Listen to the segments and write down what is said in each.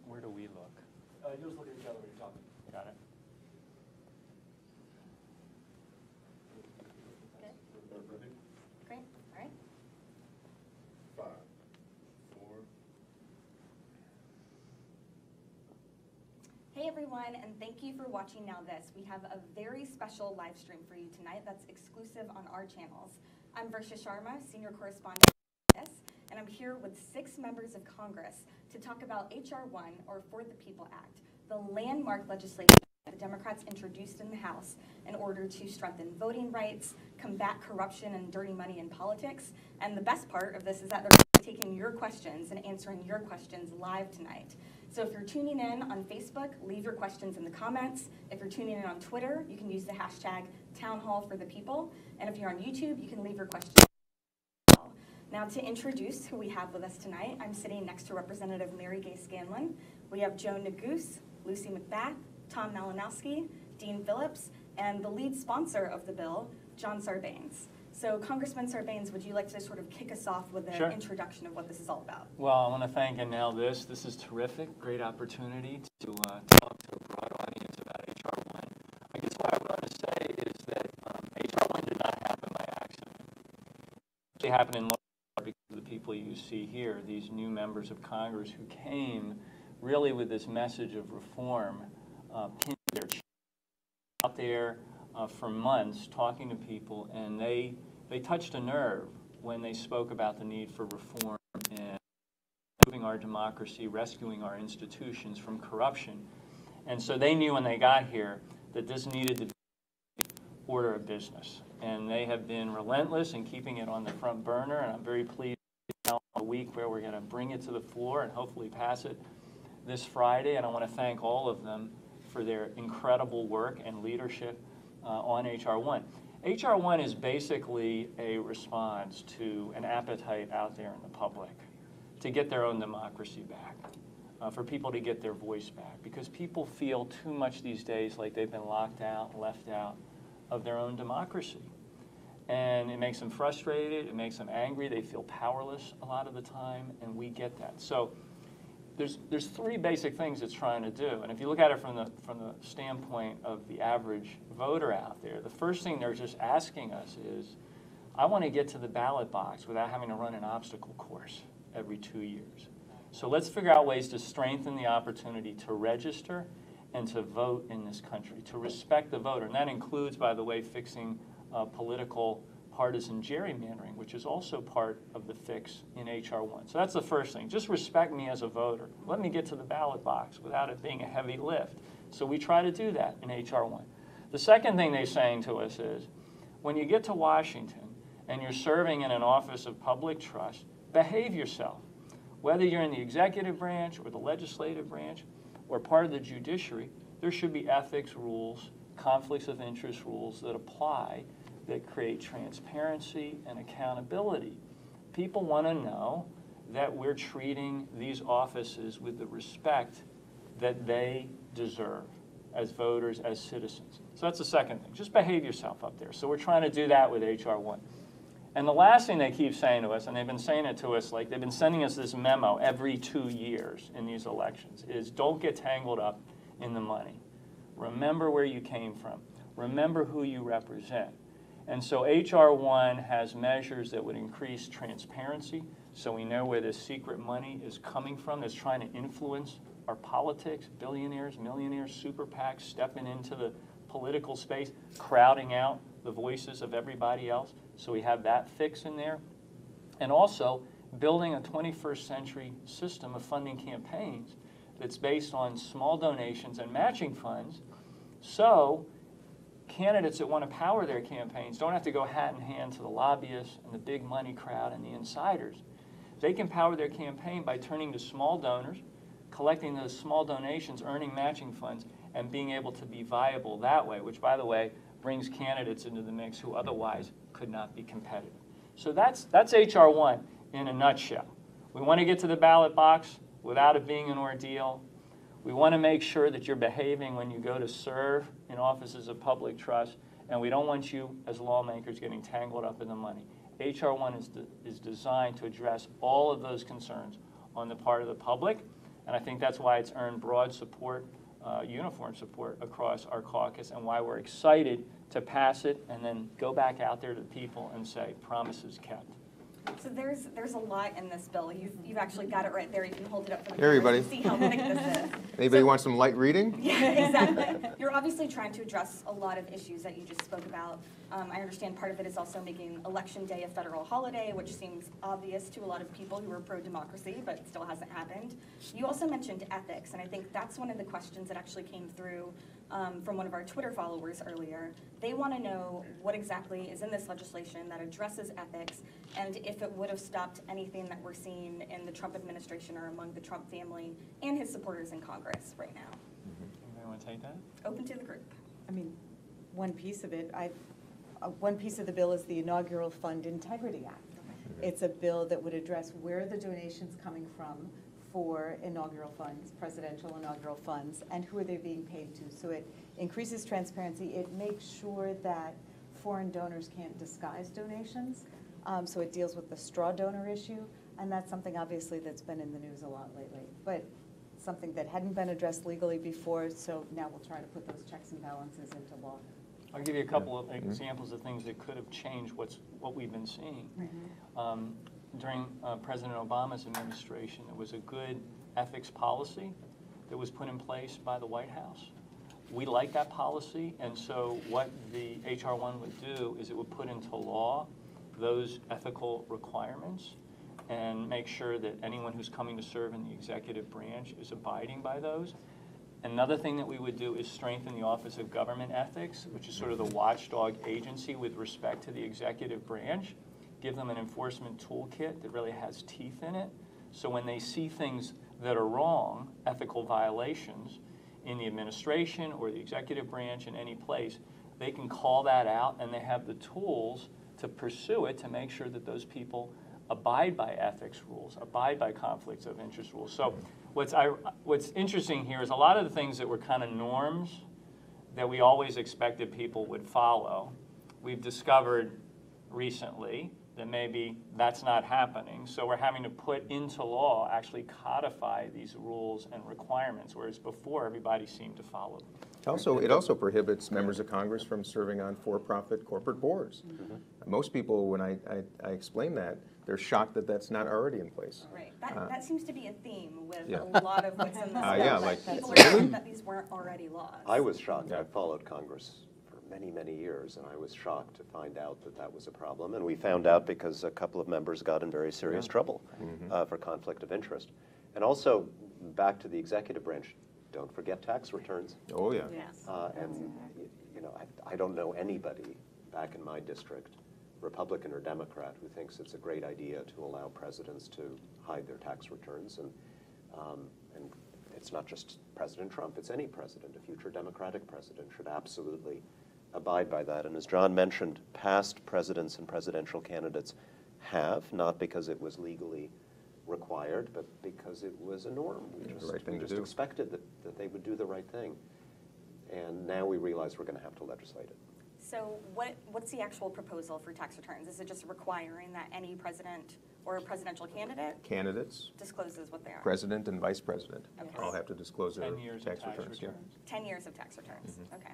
where do we look? You just look at each other when you're talking. Got it. Good. Great. All right. 5, 4. Hey everyone, and thank you for watching NowThis. We have a very special live stream for you tonight that's exclusive on our channels. I'm Varsha Sharma, Senior Correspondent for this, and I'm here with 6 members of Congress to talk about H.R. 1, or For the People Act, the landmark legislation the Democrats introduced in the House in order to strengthen voting rights, combat corruption and dirty money in politics, and the best part of this is that they're taking your questions and answering your questions live tonight. So if you're tuning in on Facebook, leave your questions in the comments. If you're tuning in on Twitter, you can use the hashtag #TownHallForThePeople. And if you're on YouTube, you can leave your questions. Now to introduce who we have with us tonight, I'm sitting next to Representative Mary Gay Scanlon. We have Joan Neguse, Lucy McBath, Tom Malinowski, Dean Phillips, and the lead sponsor of the bill, John Sarbanes. So Congressman Sarbanes, would you like to sort of kick us off with an introduction of what this is all about? Well, I want to thank NowThis. This is terrific, great opportunity to talk to a broad audience about H.R. 1. I guess what I want to say is that H.R. 1 did not happen by accident. It happened in large part because of the people you see here, these new members of Congress who came really with this message of reform pinned to their chest out there for months talking to people, and they touched a nerve when they spoke about the need for reform and improving our democracy, rescuing our institutions from corruption. And so they knew when they got here that this needed to be order of business. And they have been relentless in keeping it on the front burner, and I'm very pleased now a week where we're going to bring it to the floor and hopefully pass it this Friday. And I want to thank all of them for their incredible work and leadership on H.R. 1. H.R. 1 is basically a response to an appetite out there in the public to get their own democracy back, for people to get their voice back, because people feel too much these days like they've been locked out, left out of their own democracy. And it makes them frustrated, it makes them angry, they feel powerless a lot of the time, and we get that. So there's 3 basic things it's trying to do, and if you look at it from the standpoint of the average voter out there, the first thing they're just asking us is, I want to get to the ballot box without having to run an obstacle course every 2 years. So let's figure out ways to strengthen the opportunity to register and to vote in this country, to respect the voter, and that includes, by the way, fixing political partisan gerrymandering, which is also part of the fix in H.R. 1. So that's the first thing. Just respect me as a voter. Let me get to the ballot box without it being a heavy lift. So we try to do that in H.R. 1. The second thing they're saying to us is, when you get to Washington and you're serving in an office of public trust, behave yourself. Whether you're in the executive branch or the legislative branch or part of the judiciary, there should be ethics rules, conflicts of interest rules that apply, that create transparency and accountability. People want to know that we're treating these offices with the respect that they deserve as voters, as citizens. So that's the second thing. Just behave yourself up there. So we're trying to do that with H.R. 1. And the last thing they keep saying to us, and they've been saying it to us, like they've been sending us this memo every 2 years in these elections, is don't get tangled up in the money. Remember where you came from. Remember who you represent. And so H.R. 1 has measures that would increase transparency, so we know where this secret money is coming from that's trying to influence our politics, billionaires, millionaires, super PACs stepping into the political space, crowding out the voices of everybody else. So we have that fix in there. And also building a 21st century system of funding campaigns that's based on small donations and matching funds, so candidates that want to power their campaigns don't have to go hat in hand to the lobbyists and the big money crowd and the insiders. They can power their campaign by turning to small donors, collecting those small donations, earning matching funds, and being able to be viable that way, which, by the way, brings candidates into the mix who otherwise could not be competitive. So that's H.R. 1 in a nutshell. We want to get to the ballot box without it being an ordeal. We want to make sure that you're behaving when you go to serve in offices of public trust, and we don't want you as lawmakers getting tangled up in the money. H.R. 1 is designed to address all of those concerns on the part of the public, And I think that's why it's earned broad support, uniform support across our caucus, and why we're excited to pass it and then go back out there to the people and say, promises kept. So there's a lot in this bill. You've actually got it right there. You can hold it up for the Here, everybody. cameras and see how thick this is. Anybody want some light reading? Yeah, exactly. You're obviously trying to address a lot of issues that you just spoke about. I understand part of it is also making Election Day a federal holiday, which seems obvious to a lot of people who are pro-democracy, but still hasn't happened. You also mentioned ethics, and I think that's one of the questions that actually came through from one of our Twitter followers earlier. They want to know what exactly is in this legislation that addresses ethics, and if it would have stopped anything that we're seeing in the Trump administration or among the Trump family and his supporters in Congress right now. Anybody want to take that? Open to the group. I mean, one piece of it, one piece of the bill is the Inaugural Fund Integrity Act. It's a bill that would address where the donations coming from for inaugural funds, presidential inaugural funds, and who are they being paid to. So it increases transparency. It makes sure that foreign donors can't disguise donations. So it deals with the straw donor issue, and that's something obviously that's been in the news a lot lately. But something that hadn't been addressed legally before, so now we'll try to put those checks and balances into law. I'll give you a couple of examples of things that could have changed what we've been seeing. During President Obama's administration, there was a good ethics policy that was put in place by the White House. We like that policy, and so what the H.R. 1 would do is it would put into law those ethical requirements and make sure that anyone who's coming to serve in the executive branch is abiding by those. Another thing that we would do is strengthen the Office of Government Ethics, which is sort of the watchdog agency with respect to the executive branch. Give them an enforcement toolkit that really has teeth in it. So when they see things that are wrong, ethical violations in the administration or the executive branch in any place, they can call that out, and they have the tools to pursue it to make sure that those people abide by ethics rules, abide by conflicts of interest rules. So what's interesting here is a lot of the things that were kind of norms that we always expected people would follow, we've discovered recently that maybe that's not happening. So we're having to put into law, actually codify these rules and requirements, whereas before everybody seemed to follow them. It also prohibits members of Congress from serving on for-profit corporate boards. Most people, when I explain that, they're shocked that that's not already in place. Right. That seems to be a theme with Yeah. a lot of what's in this bill. yeah, that like- people are shocked that these weren't already laws. I was shocked. Yeah. I followed Congress for many, many years, and I was shocked to find out that that was a problem. And we found out because a couple of members got in very serious trouble for conflict of interest. And also, back to the executive branch, don't forget tax returns. Oh, yeah. Yes. And I don't know anybody back in my district, Republican or Democrat, who thinks it's a great idea to allow presidents to hide their tax returns. And it's not just President Trump, it's any president. A future Democratic president should absolutely abide by that. And as John mentioned, past presidents and presidential candidates have, not because it was legally required, but because it was a norm. We just expected that they would do the right thing. And now we realize we're going to have to legislate it. So what's the actual proposal for tax returns? Is it just requiring that any president or presidential candidate Candidates, discloses what they are? president and vice president, Okay. all have to disclose their 10 years tax of tax returns. returns. 10 years of tax returns. Okay.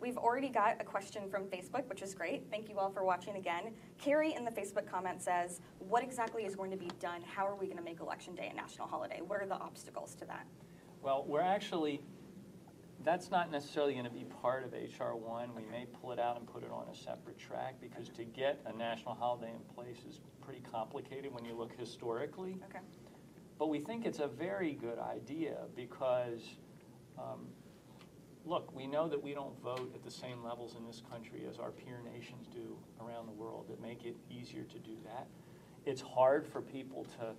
We've already got a question from Facebook, which is great. Thank you all for watching again. Carrie in the Facebook comment says, what exactly is going to be done? How are we going to make Election Day a national holiday? What are the obstacles to that? Well, that's not necessarily going to be part of H.R. 1. We may pull it out and put it on a separate track, because to get a national holiday in place is pretty complicated when you look historically. Okay. But we think it's a very good idea because, look, we know that we don't vote at the same levels in this country as our peer nations do around the world that make it easier to do that. It's hard for people to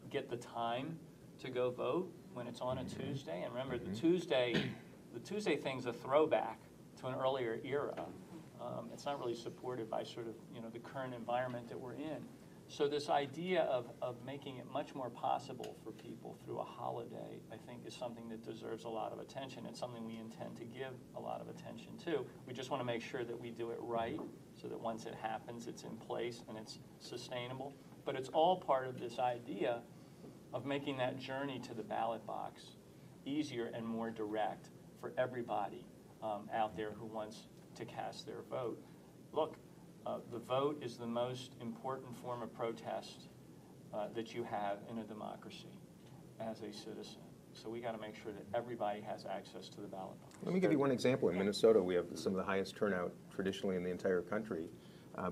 get the time to go vote when it's on a Tuesday. And remember, the Tuesday thing's a throwback to an earlier era. It's not really supported by sort of, the current environment that we're in. So this idea of making it much more possible for people through a holiday, I think, is something that deserves a lot of attention. It's something we intend to give a lot of attention to. We just want to make sure that we do it right so that once it happens, it's in place and it's sustainable. But it's all part of this idea of making that journey to the ballot box easier and more direct for everybody out there who wants to cast their vote. Look, the vote is the most important form of protest that you have in a democracy as a citizen. So we got to make sure that everybody has access to the ballot box. Let me give you one example. In Minnesota, we have some of the highest turnout traditionally in the entire country.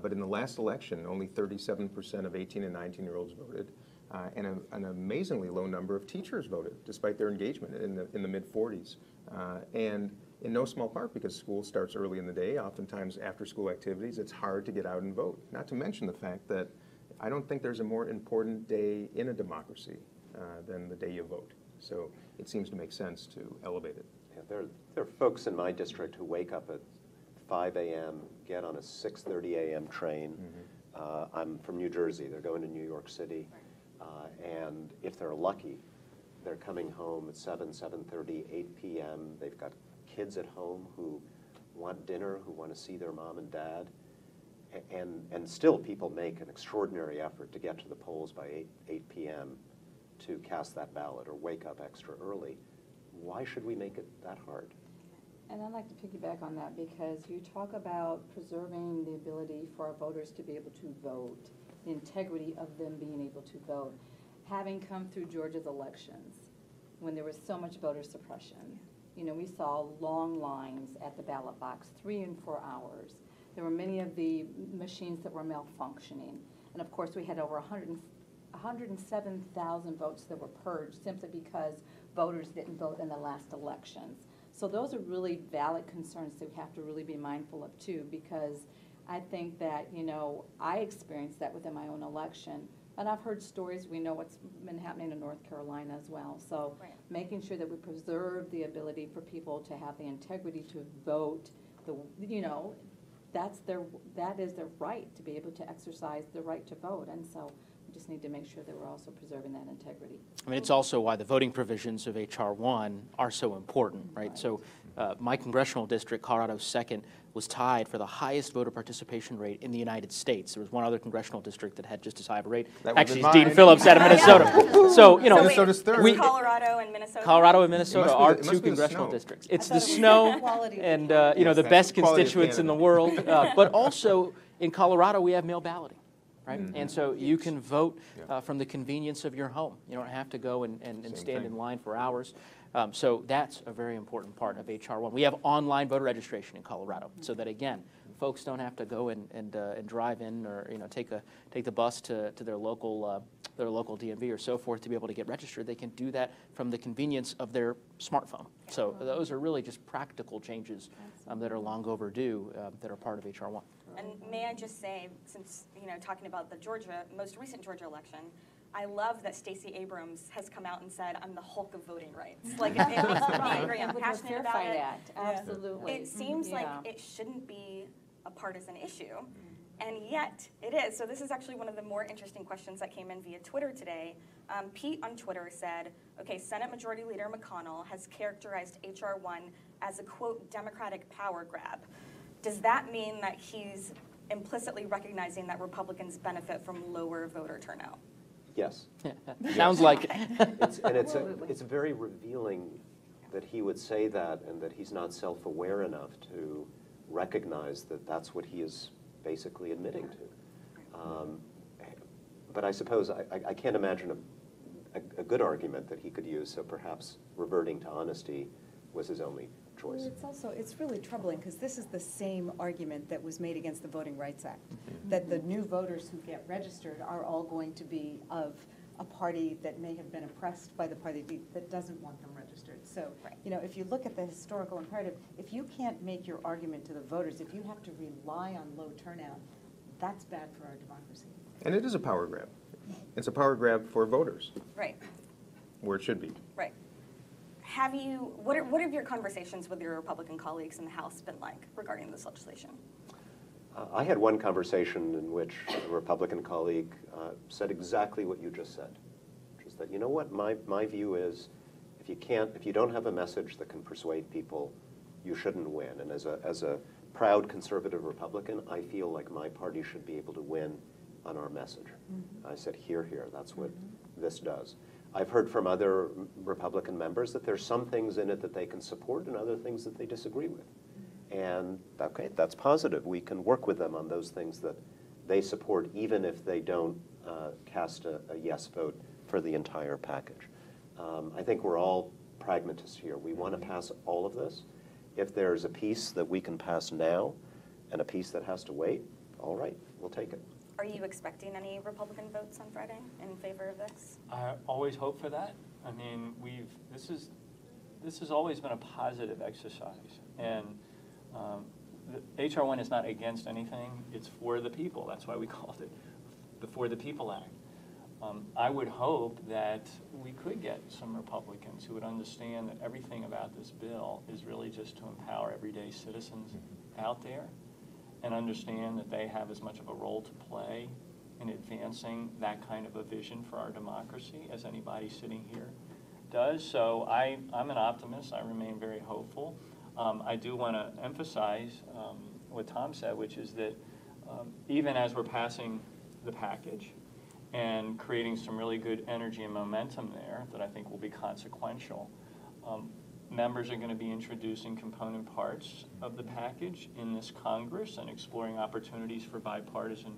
But in the last election, only 37% of 18 and 19-year-olds voted, and an amazingly low number of teachers voted, despite their engagement in the mid-40s. And in no small part because school starts early in the day, oftentimes after-school activities, it's hard to get out and vote. Not to mention the fact that I don't think there's a more important day in a democracy than the day you vote. So it seems to make sense to elevate it. Yeah, there are folks in my district who wake up at 5 a.m., get on a 6:30 a.m. train. I'm from New Jersey. They're going to New York City. And if they're lucky, they're coming home at 7:30, 8 p.m. They've got kids at home who want dinner, who want to see their mom and dad. And still people make an extraordinary effort to get to the polls by 8 p.m. to cast that ballot or wake up extra early. Why should we make it that hard? And I'd like to piggyback on that because you talk about preserving the ability for our voters to be able to vote, the integrity of them being able to vote. Having come through Georgia's elections, when there was so much voter suppression, you know, we saw long lines at the ballot box, 3 and 4 hours. There were many of the machines that were malfunctioning. And of course, we had over 107,000 votes that were purged simply because voters didn't vote in the last elections. So those are really valid concerns that we have to really be mindful of too, because I think that, you know, I experienced that within my own election. And I've heard stories, we know what's been happening in North Carolina as well. So making sure that we preserve the ability for people to have the integrity to vote, you know, that is their right to be able to exercise the right to vote. And so we just need to make sure that we're also preserving that integrity. I mean, it's also why the voting provisions of H.R. 1 are so important, right? So my congressional district, Colorado's 2nd, was tied for the highest voter participation rate in the United States. There was one other congressional district that had just as high of a rate. Actually, it's Dean Phillips out of Minnesota. So, you know, Minnesota's third. Colorado and Minnesota. Colorado and Minnesota are 2 congressional districts. It's the snow and, you know, the best constituents in the world. But also, in Colorado, we have mail balloting. Right? And so you can vote from the convenience of your home. You don't have to go and stand in line for hours. So that's a very important part of H.R. 1. We have online voter registration in Colorado, so that again, folks don't have to go and drive in or, you know, take the bus to their local DMV or so forth to be able to get registered. They can do that from the convenience of their smartphone. So those are really just practical changes that are long overdue that are part of H.R. 1. And may I just say, since, you know, talking about the most recent Georgia election, I love that Stacey Abrams has come out and said, "I'm the Hulk of voting rights." Like, it makes me angry. I'm passionate about it. Absolutely. It seems like it shouldn't be a partisan issue, and yet it is. So this is actually one of the more interesting questions that came in via Twitter today. Pete on Twitter said, okay, Senate Majority Leader McConnell has characterized H.R. 1 as a, quote, Democratic power grab. Does that mean that he's implicitly recognizing that Republicans benefit from lower voter turnout? Yes. Sounds like it. It's very revealing that he would say that and that he's not self-aware enough to recognize that that's what he is basically admitting to. But I suppose I can't imagine a good argument that he could use, so perhaps reverting to honesty was his only choice. Well, it's really troubling because this is the same argument that was made against the Voting Rights Act, that the new voters who get registered are all going to be of a party that may have been oppressed by the party that doesn't want them registered. So, you know, if you look at the historical imperative, if you can't make your argument to the voters, if you have to rely on low turnout, that's bad for our democracy. And it is a power grab. It's a power grab for voters. Right. Where it should be. Right. What have your conversations with your Republican colleagues in the House been like regarding this legislation? I had one conversation in which a Republican colleague said exactly what you just said, which is that, you know what, my view is if you don't have a message that can persuade people, you shouldn't win. And as a proud conservative Republican, I feel like my party should be able to win on our message. I said, hear, hear, that's what this does. I've heard from other Republican members that there's some things in it that they can support and other things that they disagree with. And okay, that's positive. We can work with them on those things that they support, even if they don't cast a yes vote for the entire package. I think we're all pragmatists here. We want to pass all of this. If there's a piece that we can pass now and a piece that has to wait, all right, we'll take it. Are you expecting any Republican votes on Friday in favor of this? I always hope for that. I mean, this has always been a positive exercise, and the HR 1 is not against anything. It's for the people. That's why we called it the For the People Act. I would hope that we could get some Republicans who would understand that everything about this bill is really just to empower everyday citizens out there and understand that they have as much of a role to play in advancing that kind of a vision for our democracy as anybody sitting here does. So I'm an optimist. I remain very hopeful. I do want to emphasize what Tom said, which is that even as we're passing the package and creating some really good energy and momentum there that I think will be consequential, members are going to be introducing component parts of the package in this Congress and exploring opportunities for bipartisan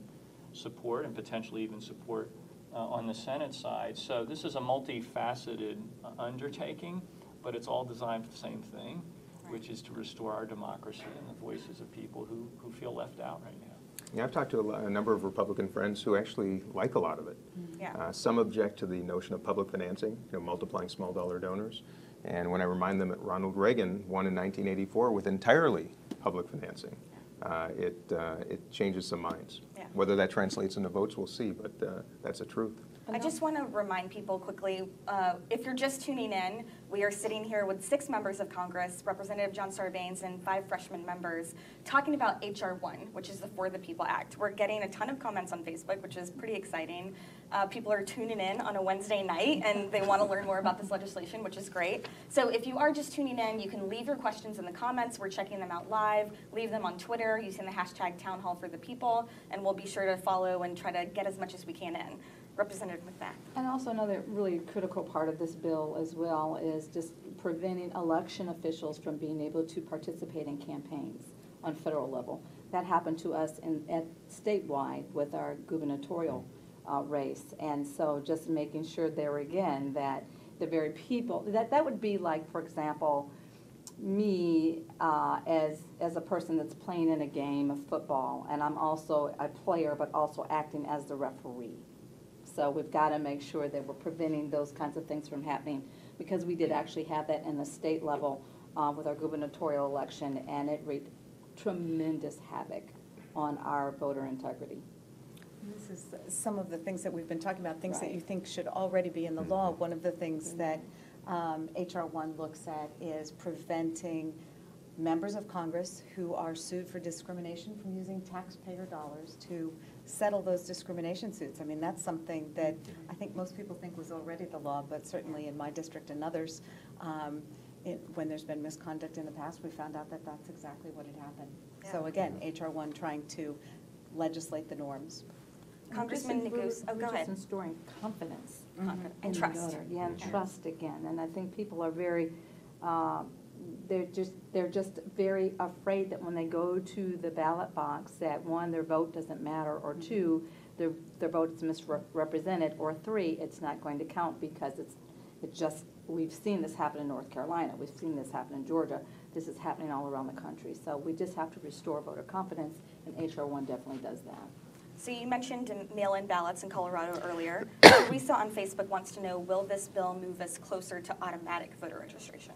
support and potentially even support on the Senate side. So this is a multifaceted undertaking, but it's all designed for the same thing, which is to restore our democracy and the voices of people who feel left out right now. Yeah, I've talked to a number of Republican friends who actually like a lot of it. Yeah. Some object to the notion of public financing, multiplying small dollar donors. And when I remind them that Ronald Reagan won in 1984 with entirely public financing, it changes some minds. Yeah. Whether that translates into votes, we'll see, but that's the truth. I just want to remind people quickly, if you're just tuning in, we are sitting here with 6 members of Congress, Representative John Sarbanes and 5 freshman members, talking about HR 1, which is the For the People Act. We're getting a ton of comments on Facebook, which is pretty exciting. People are tuning in on a Wednesday night, and they want to learn more about this legislation, which is great. So if you are just tuning in, you can leave your questions in the comments. We're checking them out live. Leave them on Twitter using the hashtag #TownHallForThePeople, and we'll be sure to follow and try to get as much as we can in. Representative McFadden. And also another really critical part of this bill as well is just preventing election officials from being able to participate in campaigns on federal level. That happened to us at statewide with our gubernatorial race. And so just making sure there again that the very people, that would be like, for example, me as a person that's playing in a game of football, and I'm also a player but also acting as the referee. So we've got to make sure that we're preventing those kinds of things from happening, because we did actually have that in the state level with our gubernatorial election, and it wreaked tremendous havoc on our voter integrity. This is some of the things that we've been talking about, things that you think should already be in the law. One of the things that HR 1 looks at is preventing members of Congress who are sued for discrimination from using taxpayer dollars to settle those discrimination suits. I mean, that's something that I think most people think was already the law, but certainly in my district and others, when there's been misconduct in the past, we found out that that's exactly what had happened. Yeah. So again, HR 1 trying to legislate the norms. Congressman Nikus, go ahead. Just restoring confidence and trust. Yeah, and trust again. And I think people are very, they're just very afraid that when they go to the ballot box, that 1, their vote doesn't matter, or 2, their vote is misrepresented, or 3, it's not going to count because we've seen this happen in North Carolina, we've seen this happen in Georgia, this is happening all around the country. So we just have to restore voter confidence, and HR 1 definitely does that. So you mentioned mail-in ballots in Colorado earlier. We saw on Facebook wants to know, will this bill move us closer to automatic voter registration?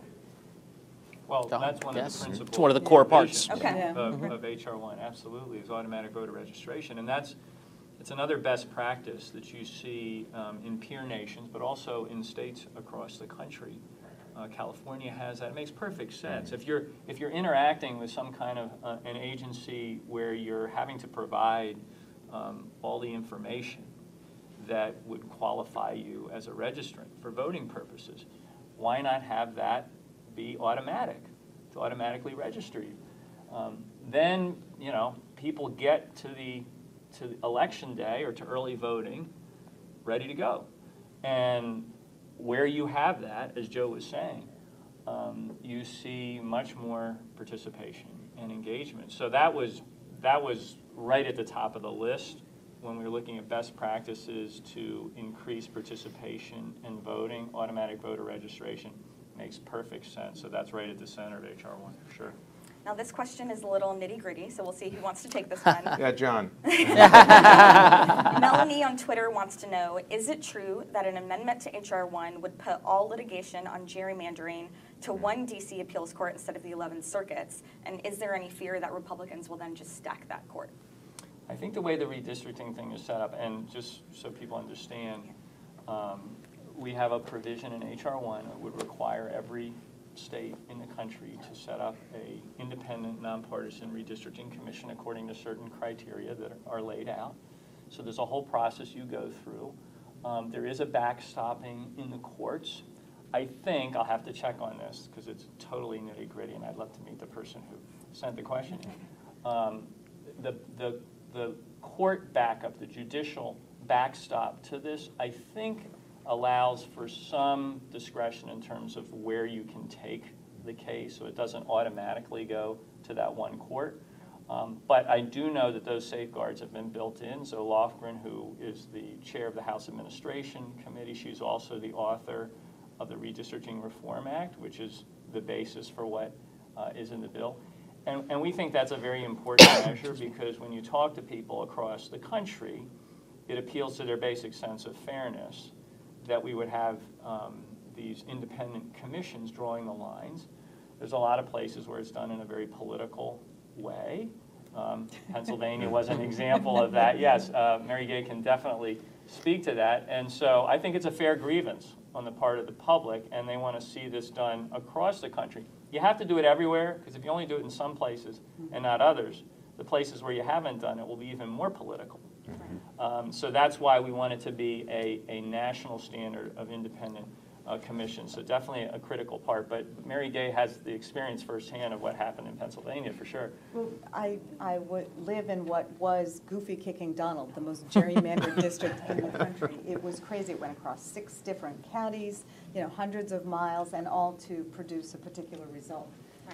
Well, that's one of the principal. It's one of the core parts of HR 1, absolutely, is automatic voter registration. And it's another best practice that you see in peer nations, but also in states across the country. California has that. It makes perfect sense. If you're interacting with some kind of an agency where you're having to provide all the information that would qualify you as a registrant for voting purposes, why not have that be automatic, to automatically register you? Then, people get to the election day or to early voting ready to go. And where you have that, as Joe was saying, you see much more participation and engagement. So that was right at the top of the list when we were looking at best practices to increase participation in voting. Automatic voter registration makes perfect sense. So that's right at the center of HR 1 for sure. Now this question is a little nitty-gritty, so we'll see who wants to take this one. Yeah, John. Melanie on Twitter wants to know, is it true that an amendment to HR 1 would put all litigation on gerrymandering to one DC appeals court instead of the 11 circuits? And is there any fear that Republicans will then just stack that court? I think the way the redistricting thing is set up, and just so people understand, we have a provision in HR 1 that would require every state in the country to set up a independent, nonpartisan redistricting commission according to certain criteria that are laid out. So there's a whole process you go through. There is a backstopping in the courts. I think, I'll have to check on this because it's totally nitty-gritty and I'd love to meet the person who sent the question in. The court backup, the judicial backstop to this, I think allows for some discretion in terms of where you can take the case, so it doesn't automatically go to that one court. But I do know that those safeguards have been built in. So Lofgren, who is the chair of the House Administration Committee, she's also the author of the Redistricting Reform Act, which is the basis for what is in the bill. And we think that's a very important measure because when you talk to people across the country, it appeals to their basic sense of fairness that we would have these independent commissions drawing the lines. There's a lot of places where it's done in a very political way. Pennsylvania was an example of that. Yes, Mary Gay can definitely speak to that. And so I think it's a fair grievance on the part of the public, and they want to see this done across the country. You have to do it everywhere, because if you only do it in some places and not others, the places where you haven't done it will be even more political. So that's why we want it to be a national standard of independent commission. So definitely a critical part. But Mary Gay has the experience firsthand of what happened in Pennsylvania for sure. Well, I would live in what was Goofy Kicking Donald, the most gerrymandered district in the country. It was crazy. It went across 6 different counties, hundreds of miles, and all to produce a particular result.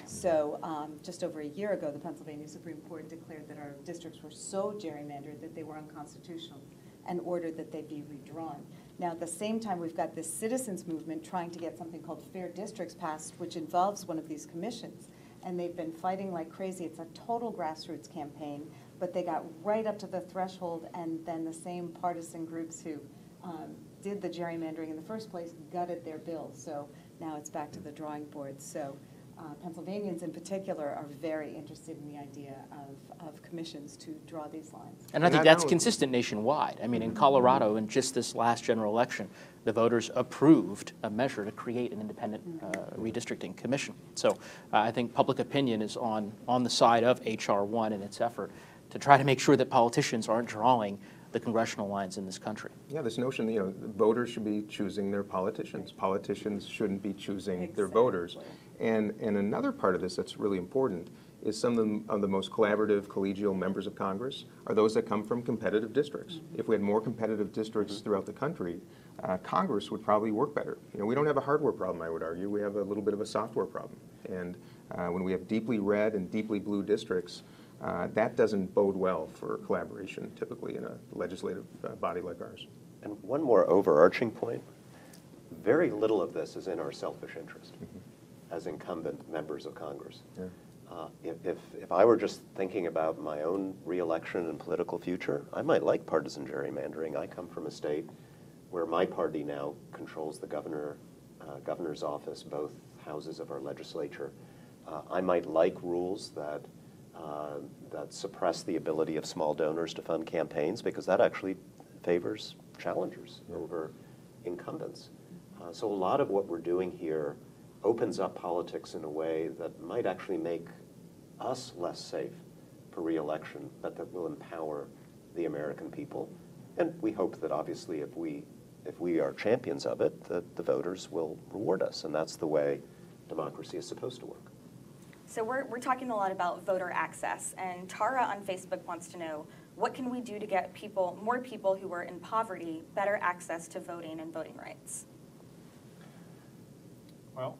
So just over a year ago, the Pennsylvania Supreme Court declared that our districts were so gerrymandered that they were unconstitutional and ordered that they be redrawn. Now, at the same time, we've got this citizens movement trying to get something called Fair Districts passed, which involves one of these commissions. And they've been fighting like crazy. It's a total grassroots campaign, but they got right up to the threshold, and then the same partisan groups who did the gerrymandering in the first place gutted their bill. So now it's back to the drawing board. So Pennsylvanians in particular are very interested in the idea of commissions to draw these lines. And I think that's consistent nationwide. I mean, in Colorado, in just this last general election, the voters approved a measure to create an independent redistricting commission. So I think public opinion is on the side of HR 1 in its effort to try to make sure that politicians aren't drawing the congressional lines in this country. Yeah, this notion, voters should be choosing their politicians. Politicians shouldn't be choosing their voters. And another part of this that's really important is some of the most collaborative, collegial members of Congress are those that come from competitive districts. If we had more competitive districts throughout the country, Congress would probably work better. We don't have a hardware problem, I would argue. We have a little bit of a software problem. And when we have deeply red and deeply blue districts, that doesn't bode well for collaboration, typically in a legislative body like ours. And one more overarching point, very little of this is in our selfish interest as incumbent members of Congress. Yeah. If I were just thinking about my own reelection and political future, I might like partisan gerrymandering. I come from a state where my party now controls the governor's office, both houses of our legislature. I might like rules that suppress the ability of small donors to fund campaigns, because that actually favors challengers over incumbents. So a lot of what we're doing here opens up politics in a way that might actually make us less safe for re-election, but that will empower the American people. And we hope that obviously if we are champions of it, that the voters will reward us. And that's the way democracy is supposed to work. So we're talking a lot about voter access, and Tara on Facebook wants to know, what can we do to get more people who are in poverty better access to voting and voting rights? Well,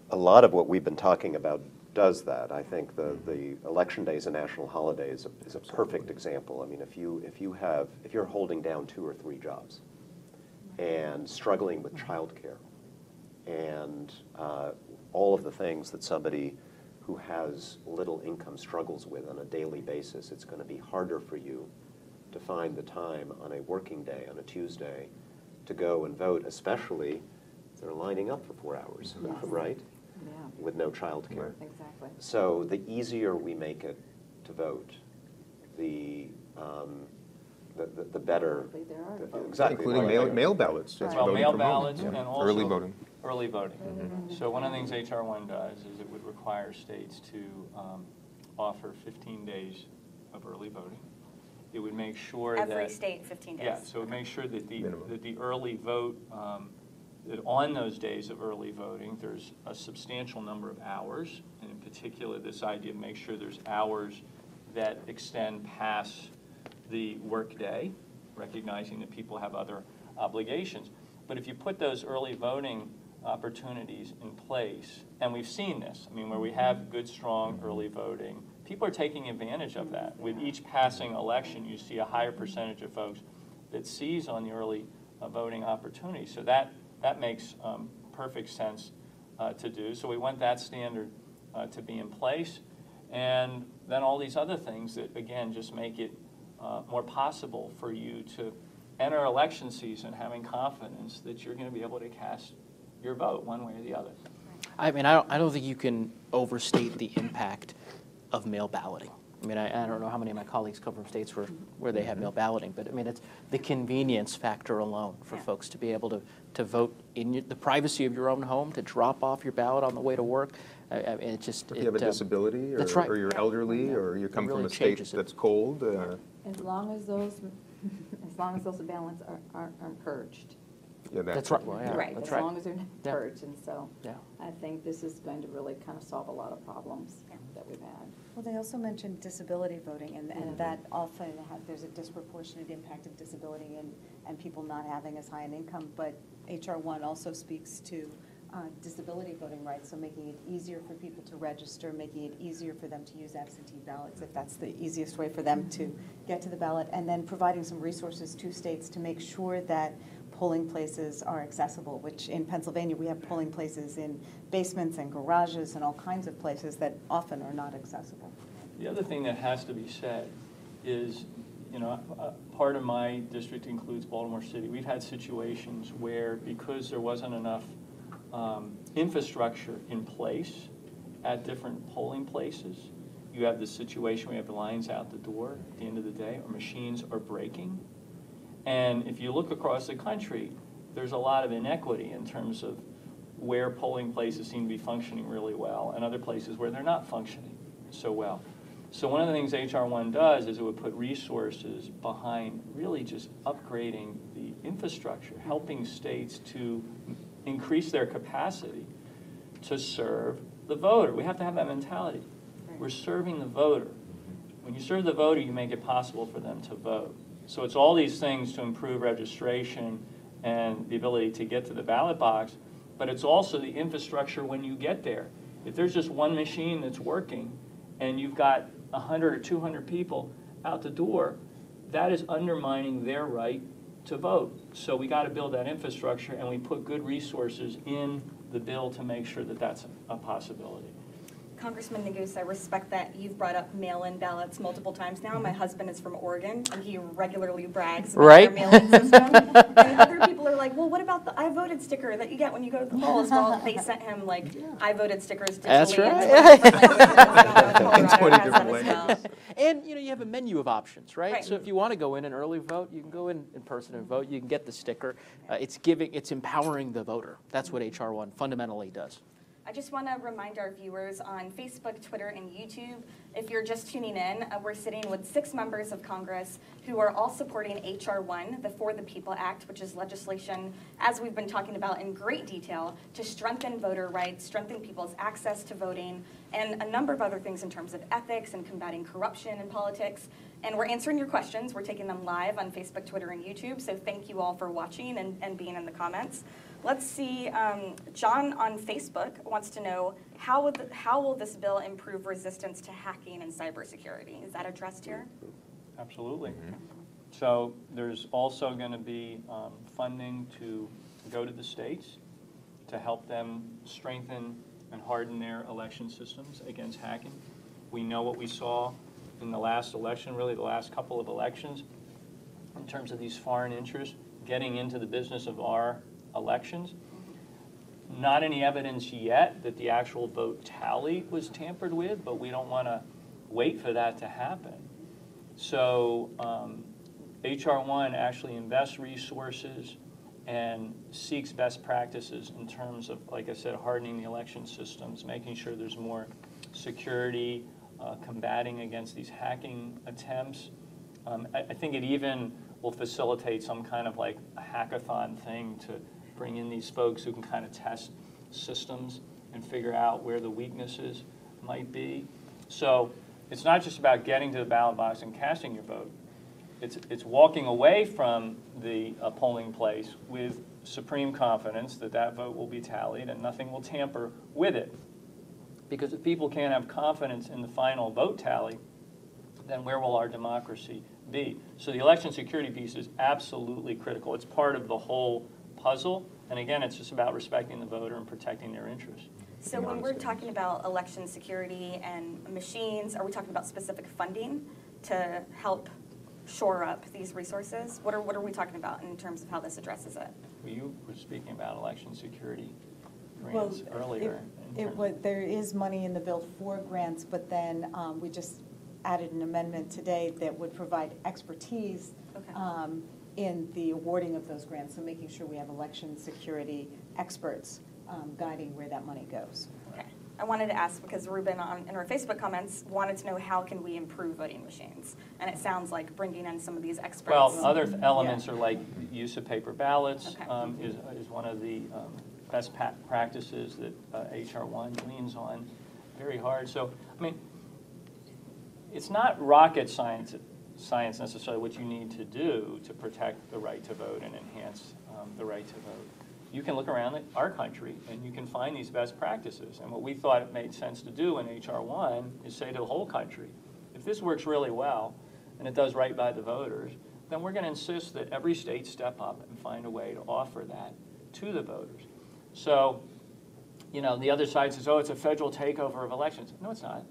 a lot of what we've been talking about does that. I think the election day as a national holiday is a perfect example. I mean, if you're holding down 2 or 3 jobs and struggling with childcare and all of the things that somebody who has little income struggles with on a daily basis, it's going to be harder for you to find the time on a working day, on a Tuesday, to go and vote, especially if they're lining up for 4 hours, right? Yeah, With no childcare. exactly. So the easier we make it to vote, the better. Hopefully there are votes. Exactly. Including mail ballots. That's well, voting mail from home. ballots Yeah. and also Early voting. Early voting. So one of the things H.R. 1 does is it would require states to offer 15 days of early voting. It would make sure that Every state, 15 days. yeah, so it would make sure that Minimum. the early vote, that on those days of early voting, there's a substantial number of hours, and in particular, this idea of make sure there's hours that extend past the workday, recognizing that people have other obligations. But if you put those early voting opportunities in place, and we've seen this, I mean, where we have good, strong early voting, people are taking advantage of that. With each passing election, you see a higher percentage of folks that seize on the early voting opportunity. So that makes perfect sense to do. So we want that standard to be in place. And then all these other things that, again, just make it more possible for you to enter election season having confidence that you're going to be able to cast your vote one way or the other. I mean, I don't think you can overstate the impact of mail balloting. I mean, I don't know how many of my colleagues come from states where they have mail balloting, but I mean, it's the convenience factor alone for folks to be able to vote in the privacy of your own home, to drop off your ballot on the way to work. I mean, it just... If you have a disability, that's right. or you're elderly, or you come really from a state changes it. that's cold. As long as those ballots are purged. Yeah, That's right. Well, yeah, Right, that's as right. long as they're not Yeah. purged, and so Yeah. I think this is going to really kind of solve a lot of problems that we've had. Well, they also mentioned disability voting, and that often there's a disproportionate impact of disability and people not having as high an income, but HR 1 also speaks to disability voting rights, so making it easier for people to register, making it easier for them to use absentee ballots, if that's the easiest way for them to get to the ballot, and then providing some resources to states to make sure that polling places are accessible, which in Pennsylvania, we have polling places in basements and garages and all kinds of places that often are not accessible. The other thing that has to be said is, you know, part of my district includes Baltimore City. We've had situations where, because there wasn't enough infrastructure in place at different polling places, you have the situation where you have lines out the door at the end of the day, or machines are breaking. And if you look across the country, there's a lot of inequity in terms of where polling places seem to be functioning really well and other places where they're not functioning so well. So one of the things HR 1 does is it would put resources behind really just upgrading the infrastructure, helping states to increase their capacity to serve the voter. We have to have that mentality. We're serving the voter. When you serve the voter, you make it possible for them to vote. So it's all these things to improve registration and the ability to get to the ballot box, but it's also the infrastructure when you get there. If there's just one machine that's working and you've got 100 or 200 people out the door, that is undermining their right to vote. So we got to build that infrastructure, and we put good resources in the bill to make sure that that's a possibility. Congressman Neguse, I respect that you've brought up mail-in ballots multiple times now. My husband is from Oregon, and he regularly brags about Right. their mail-in system. And other people are like, well, what about the I voted sticker that you get when you go to the polls? Well, they sent him, like, I voted stickers digitally. That's In 20 different languages. And you know, you have a menu of options, right? Right. So if you want to go in and early vote, you can go in person and vote. You can get the sticker. It's empowering the voter. That's what HR 1 fundamentally does. I just want to remind our viewers on Facebook, Twitter, and YouTube, if you're just tuning in, we're sitting with 6 members of Congress who are all supporting HR 1, the For the People Act, which is legislation, as we've been talking about in great detail, to strengthen voter rights, strengthen people's access to voting, and a number of other things in terms of ethics and combating corruption in politics. And we're answering your questions. We're taking them live on Facebook, Twitter, and YouTube. So thank you all for watching and being in the comments. Let's see, John on Facebook wants to know, how will this bill improve resistance to hacking and cybersecurity? Is that addressed here? Absolutely. So there's also going to be funding to go to the states to help them strengthen and harden their election systems against hacking. We know what we saw in the last election, really the last couple of elections, in terms of these foreign interests getting into the business of our elections. Not any evidence yet that the actual vote tally was tampered with, but we don't want to wait for that to happen. So H.R. 1 actually invests resources and seeks best practices in terms of, like I said, hardening the election systems, making sure there's more security, combating against these hacking attempts. I think it even will facilitate some kind of like a hackathon thing to bring in these folks who can kind of test systems and figure out where the weaknesses might be. So it's not just about getting to the ballot box and casting your vote. It's walking away from the polling place with supreme confidence that that vote will be tallied and nothing will tamper with it. Because if people can't have confidence in the final vote tally, then where will our democracy be? So the election security piece is absolutely critical. It's part of the whole puzzle. And again, it's just about respecting the voter and protecting their interests. So when we're talking about election security and machines, are we talking about specific funding to help shore up these resources? What are we talking about in terms of how this addresses it? Well, you were speaking about election security grants earlier. There is money in the bill for grants, but then we just added an amendment today that would provide expertise in the awarding of those grants, so making sure we have election security experts guiding where that money goes. Okay. I wanted to ask, because Ruben in our Facebook comments wanted to know how can we improve voting machines, and it sounds like bringing in some of these experts. Well, other elements are like use of paper ballots is one of the best practices that H.R. 1 leans on very hard. So, I mean, it's not rocket science necessarily what you need to do to protect the right to vote and enhance the right to vote. You can look around our country and you can find these best practices. And what we thought it made sense to do in H.R. 1 is say to the whole country, if this works really well and it does right by the voters, then we're going to insist that every state step up and find a way to offer that to the voters. So, you know, the other side says, oh, it's a federal takeover of elections. No, it's not.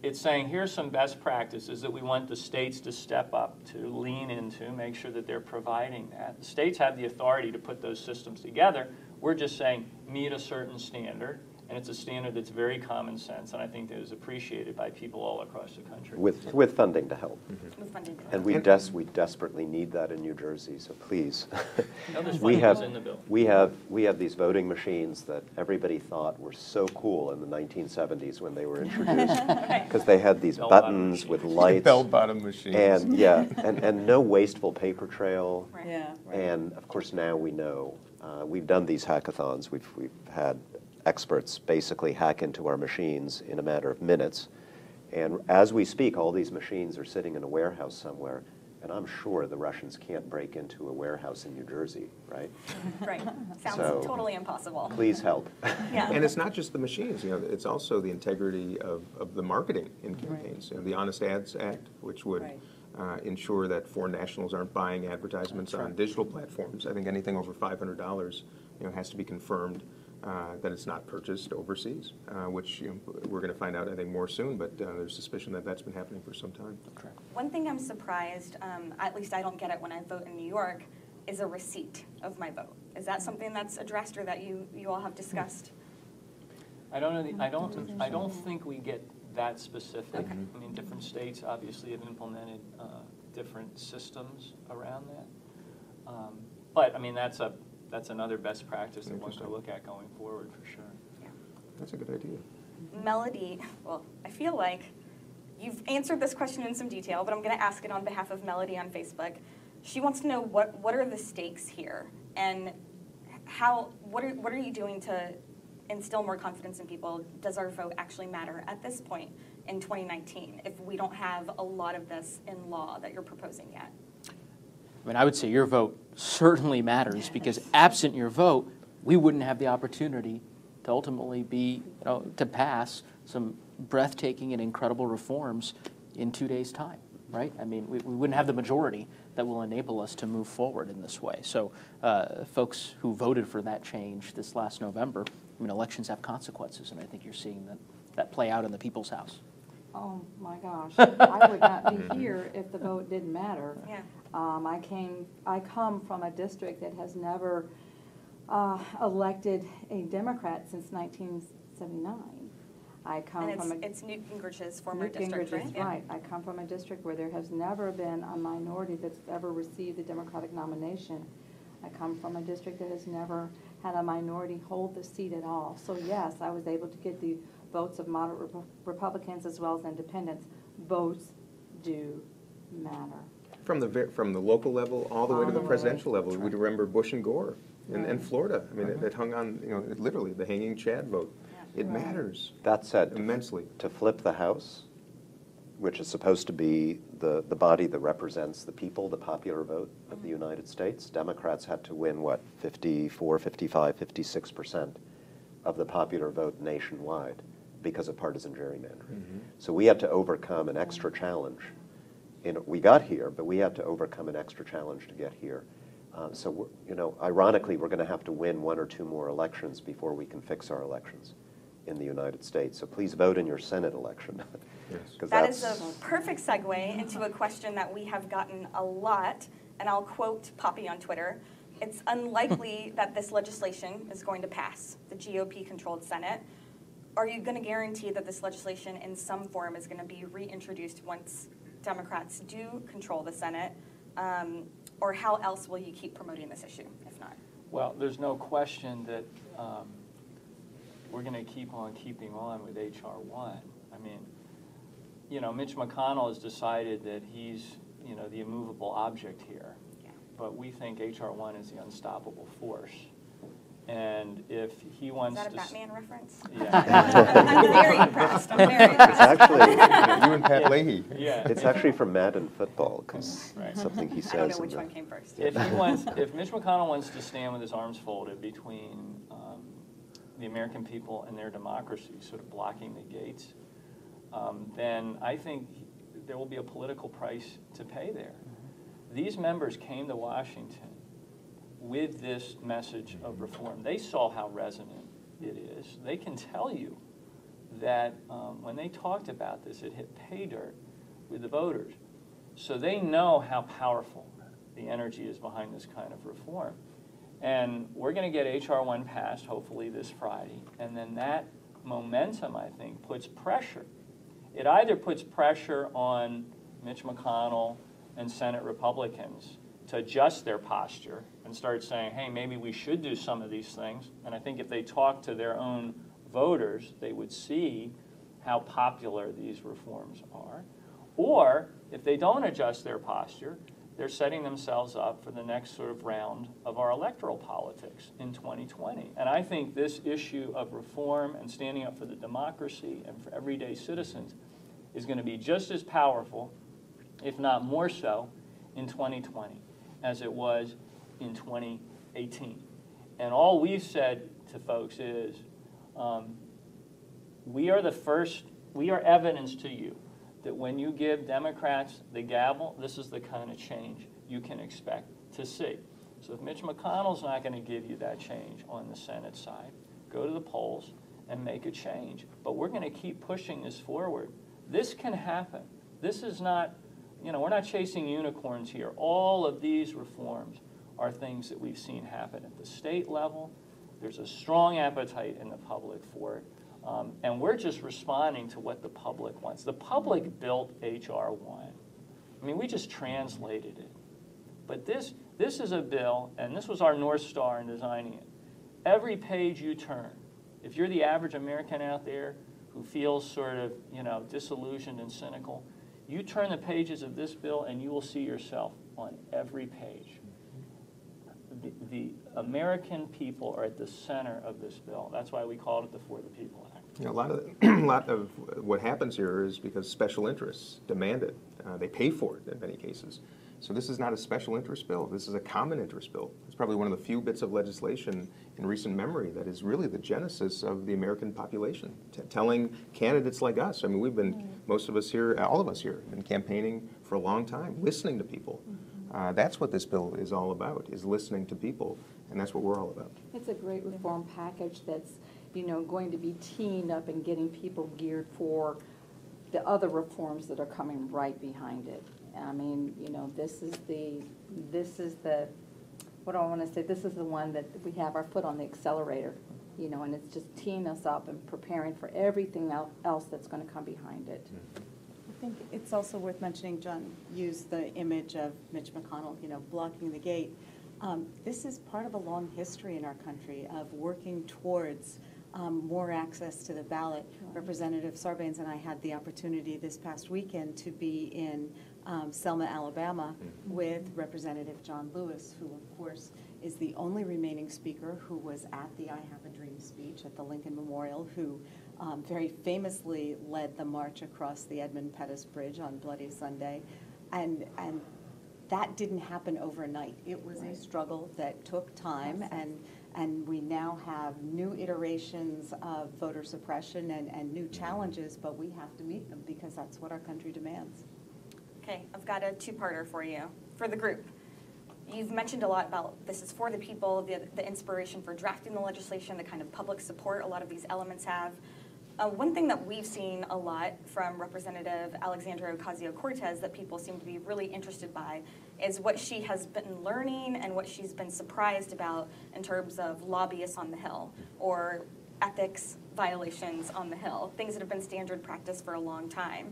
It's saying here's some best practices that we want the states to step up to, lean into, make sure that they're providing that. The states have the authority to put those systems together. We're just saying meet a certain standard, and it's a standard that's very common sense, and I think that is appreciated by people all across the country. With funding to help. With funding to help. And we desperately need that in New Jersey, so please. No, there's funding in the bill. We have these voting machines that everybody thought were so cool in the 1970s when they were introduced, because they had these buttons with lights. Bell-bottom machines. And yeah, and no wasteful paper trail. Right. Yeah, right. And of course now we know, we've done these hackathons, we've had experts basically hack into our machines in a matter of minutes. And as we speak, all these machines are sitting in a warehouse somewhere, and I'm sure the Russians can't break into a warehouse in New Jersey, right? Right. Sounds So, totally impossible. Please help. Yeah. And it's not just the machines, you know, it's also the integrity of the marketing in campaigns. You know, the Honest Ads Act, which would ensure that foreign nationals aren't buying advertisements on digital platforms. I think anything over $500, you know, has to be confirmed that it's not purchased overseas, which we're going to find out, I think, more soon, but there's suspicion that that's been happening for some time. Correct. One thing I'm surprised, at least I don't get it when I vote in New York, is a receipt of my vote. Is that something that's addressed or that you all have discussed? I don't know. I don't think we get that specific. Okay. I mean, different states obviously have implemented different systems around that. But I mean, that's another best practice that one to look at going forward for sure. Yeah. That's a good idea. Melody, well, I feel like you've answered this question in some detail, but I'm going to ask it on behalf of Melody on Facebook. She wants to know what are the stakes here, and what are you doing to instill more confidence in people? Does our vote actually matter at this point in 2019 if we don't have a lot of this in law that you're proposing yet? I mean, I would say your vote certainly matters, because absent your vote, we wouldn't have the opportunity to ultimately be, to pass some breathtaking and incredible reforms in 2 days' time, right? I mean, we wouldn't have the majority that will enable us to move forward in this way. So folks who voted for that change this last November, I mean, elections have consequences, and I think you're seeing that play out in the people's house. Oh, my gosh. I would not be here if the vote didn't matter. Yeah. I come from a district that has never elected a Democrat since 1979. I come And from it's Newt Gingrich's former Newt district, Gingrich right? is Yeah. right. I come from a district where there has never been a minority that's ever received the Democratic nomination. I come from a district that has never had a minority hold the seat at all. So yes, I was able to get the votes of moderate Republicans as well as independents. Votes do matter. From the local level all the way to the presidential level. We remember Bush and Gore in Florida. I mean, it hung on, literally the hanging Chad vote. It matters. That said, immensely. To flip the House, which is supposed to be the body that represents the people, the popular vote of the United States, Democrats had to win, 54, 55, 56% of the popular vote nationwide because of partisan gerrymandering. So we had to overcome an extra challenge. We got here, but we had to overcome an extra challenge to get here. So, ironically, we're going to have to win 1 or 2 more elections before we can fix our elections in the United States. So please vote in your Senate election. Yes. That is a perfect segue into a question that we have gotten a lot, and I'll quote Poppy on Twitter. It's unlikely that this legislation is going to pass the GOP-controlled Senate. Are you going to guarantee that this legislation in some form is going to be reintroduced once Democrats do control the Senate? Or how else will you keep promoting this issue, if not? Well, there's no question that we're going to keep on keeping on with H.R. 1. I mean, Mitch McConnell has decided that he's, the immovable object here. Yeah. But we think H.R. 1 is the unstoppable force. And if he wants to... Is that a Batman reference? Yeah. I'm very impressed. I'm very impressed. It's actually, You and Pat Leahy. Yeah. it's actually from Madden football, because Right. something he I don't says. know which in one the- came first. If Mitch McConnell wants to stand with his arms folded between the American people and their democracy, sort of blocking the gates, then I think there will be a political price to pay there. These members came to Washington with this message of reform. They saw how resonant it is. They can tell you that when they talked about this, it hit pay dirt with the voters. So they know how powerful the energy is behind this kind of reform. And we're going to get H.R. 1 passed, hopefully this Friday, and then that momentum, I think, puts pressure. It either puts pressure on Mitch McConnell and Senate Republicans to adjust their posture and start saying, hey, maybe we should do some of these things. And I think if they talk to their own voters, they would see how popular these reforms are. Or if they don't adjust their posture, they're setting themselves up for the next sort of round of our electoral politics in 2020. And I think this issue of reform and standing up for the democracy and for everyday citizens is going to be just as powerful, if not more so, in 2020 as it was in 2018. And all we've said to folks is, we are evidence to you that when you give Democrats the gavel, this is the kind of change you can expect to see. So if Mitch McConnell's not going to give you that change on the Senate side, go to the polls and make a change. But we're going to keep pushing this forward. This can happen. This is not, we're not chasing unicorns here. All of these reforms are things that we've seen happen at the state level. There's a strong appetite in the public for it. And we're just responding to what the public wants. The public built H.R. 1. I mean, we just translated it. But this is a bill, and this was our North Star in designing it. Every page you turn, if you're the average American out there who feels sort of, disillusioned and cynical, you turn the pages of this bill and you will see yourself on every page. The American people are at the center of this bill. That's why we called it the For the People Act. You know, a lot of what happens here is because special interests demand it. They pay for it in many cases. So this is not a special interest bill. This is a common interest bill. It's probably one of the few bits of legislation in recent memory that is really the genesis of the American population, telling candidates like us. I mean, we've been, most of us here, all of us here, been campaigning for a long time, listening to people. That's what this bill is all about, is listening to people, and that's what we're all about. It's a great reform package that's, you know, going to be teeing up and getting people geared for the other reforms that are coming right behind it. I mean, you know, this is the, what do I want to say? This is the one that we have our foot on the accelerator, you know, and it's just teeing us up and preparing for everything else that's going to come behind it. I think it's also worth mentioning, John used the image of Mitch McConnell, you know, blocking the gate. This is part of a long history in our country of working towards more access to the ballot. Representative Sarbanes and I had the opportunity this past weekend to be in Selma, Alabama, with Representative John Lewis, who of course is the only remaining speaker who was at the I Have a Dream speech at the Lincoln Memorial, who very famously led the march across the Edmund Pettus Bridge on Bloody Sunday. And that didn't happen overnight. It was a struggle that took time, and we now have new iterations of voter suppression and new challenges, but we have to meet them because that's what our country demands. Okay, I've got a two-parter for you, for the group. You've mentioned a lot about this is for the people, the inspiration for drafting the legislation, the kind of public support a lot of these elements have. One thing that we've seen a lot from Representative Alexandria Ocasio-Cortez that people seem to be really interested by is what she has been learning and what she's been surprised about in terms of lobbyists on the Hill or ethics violations on the Hill, things that have been standard practice for a long time.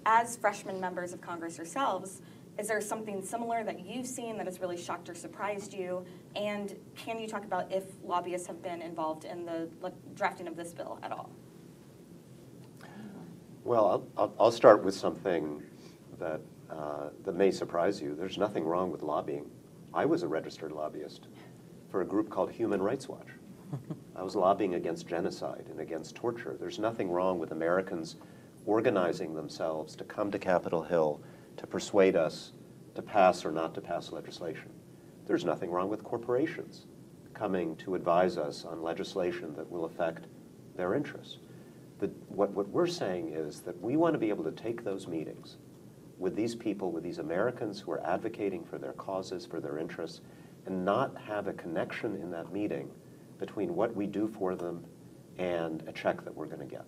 As freshman members of Congress yourselves, is there something similar that you've seen that has really shocked or surprised you? And can you talk about if lobbyists have been involved in the drafting of this bill at all? Well, I'll start with something that may surprise you. There's nothing wrong with lobbying. I was a registered lobbyist for a group called Human Rights Watch. I was lobbying against genocide and against torture. There's nothing wrong with Americans organizing themselves to come to Capitol Hill to persuade us to pass or not to pass legislation. There's nothing wrong with corporations coming to advise us on legislation that will affect their interests. What we're saying is that we want to be able to take those meetings with these people, with these Americans who are advocating for their causes, for their interests, and not have a connection in that meeting between what we do for them and a check that we're going to get.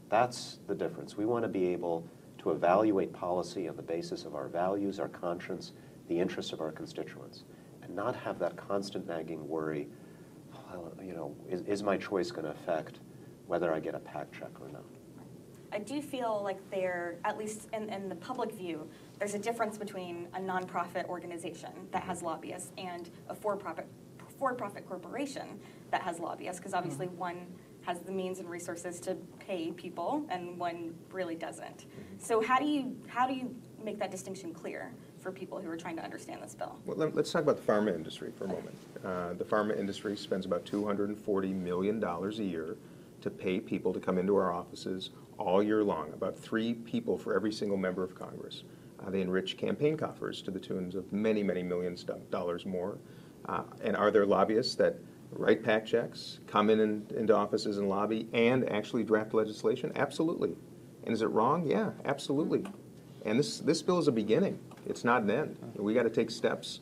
That's the difference. We want to be able to evaluate policy on the basis of our values, our conscience, the interests of our constituents, and not have that constant nagging worry, well, you know, is my choice going to affect whether I get a PAC check or not? I do feel like there, at least in the public view, there's a difference between a nonprofit organization that has lobbyists and a for-profit corporation that has lobbyists, because obviously one has the means and resources to pay people and one really doesn't. So how do you make that distinction clear for people who are trying to understand this bill? Well, let's talk about the pharma industry for a moment. The pharma industry spends about $240 million a year to pay people to come into our offices all year long, about 3 people for every single member of Congress. They enrich campaign coffers to the tunes of many, many millions of dollars more. And are there lobbyists that write PAC checks, come into offices and lobby, and actually draft legislation? Absolutely. And is it wrong? Yeah, absolutely. And this bill is a beginning. It's not an end. We got to take steps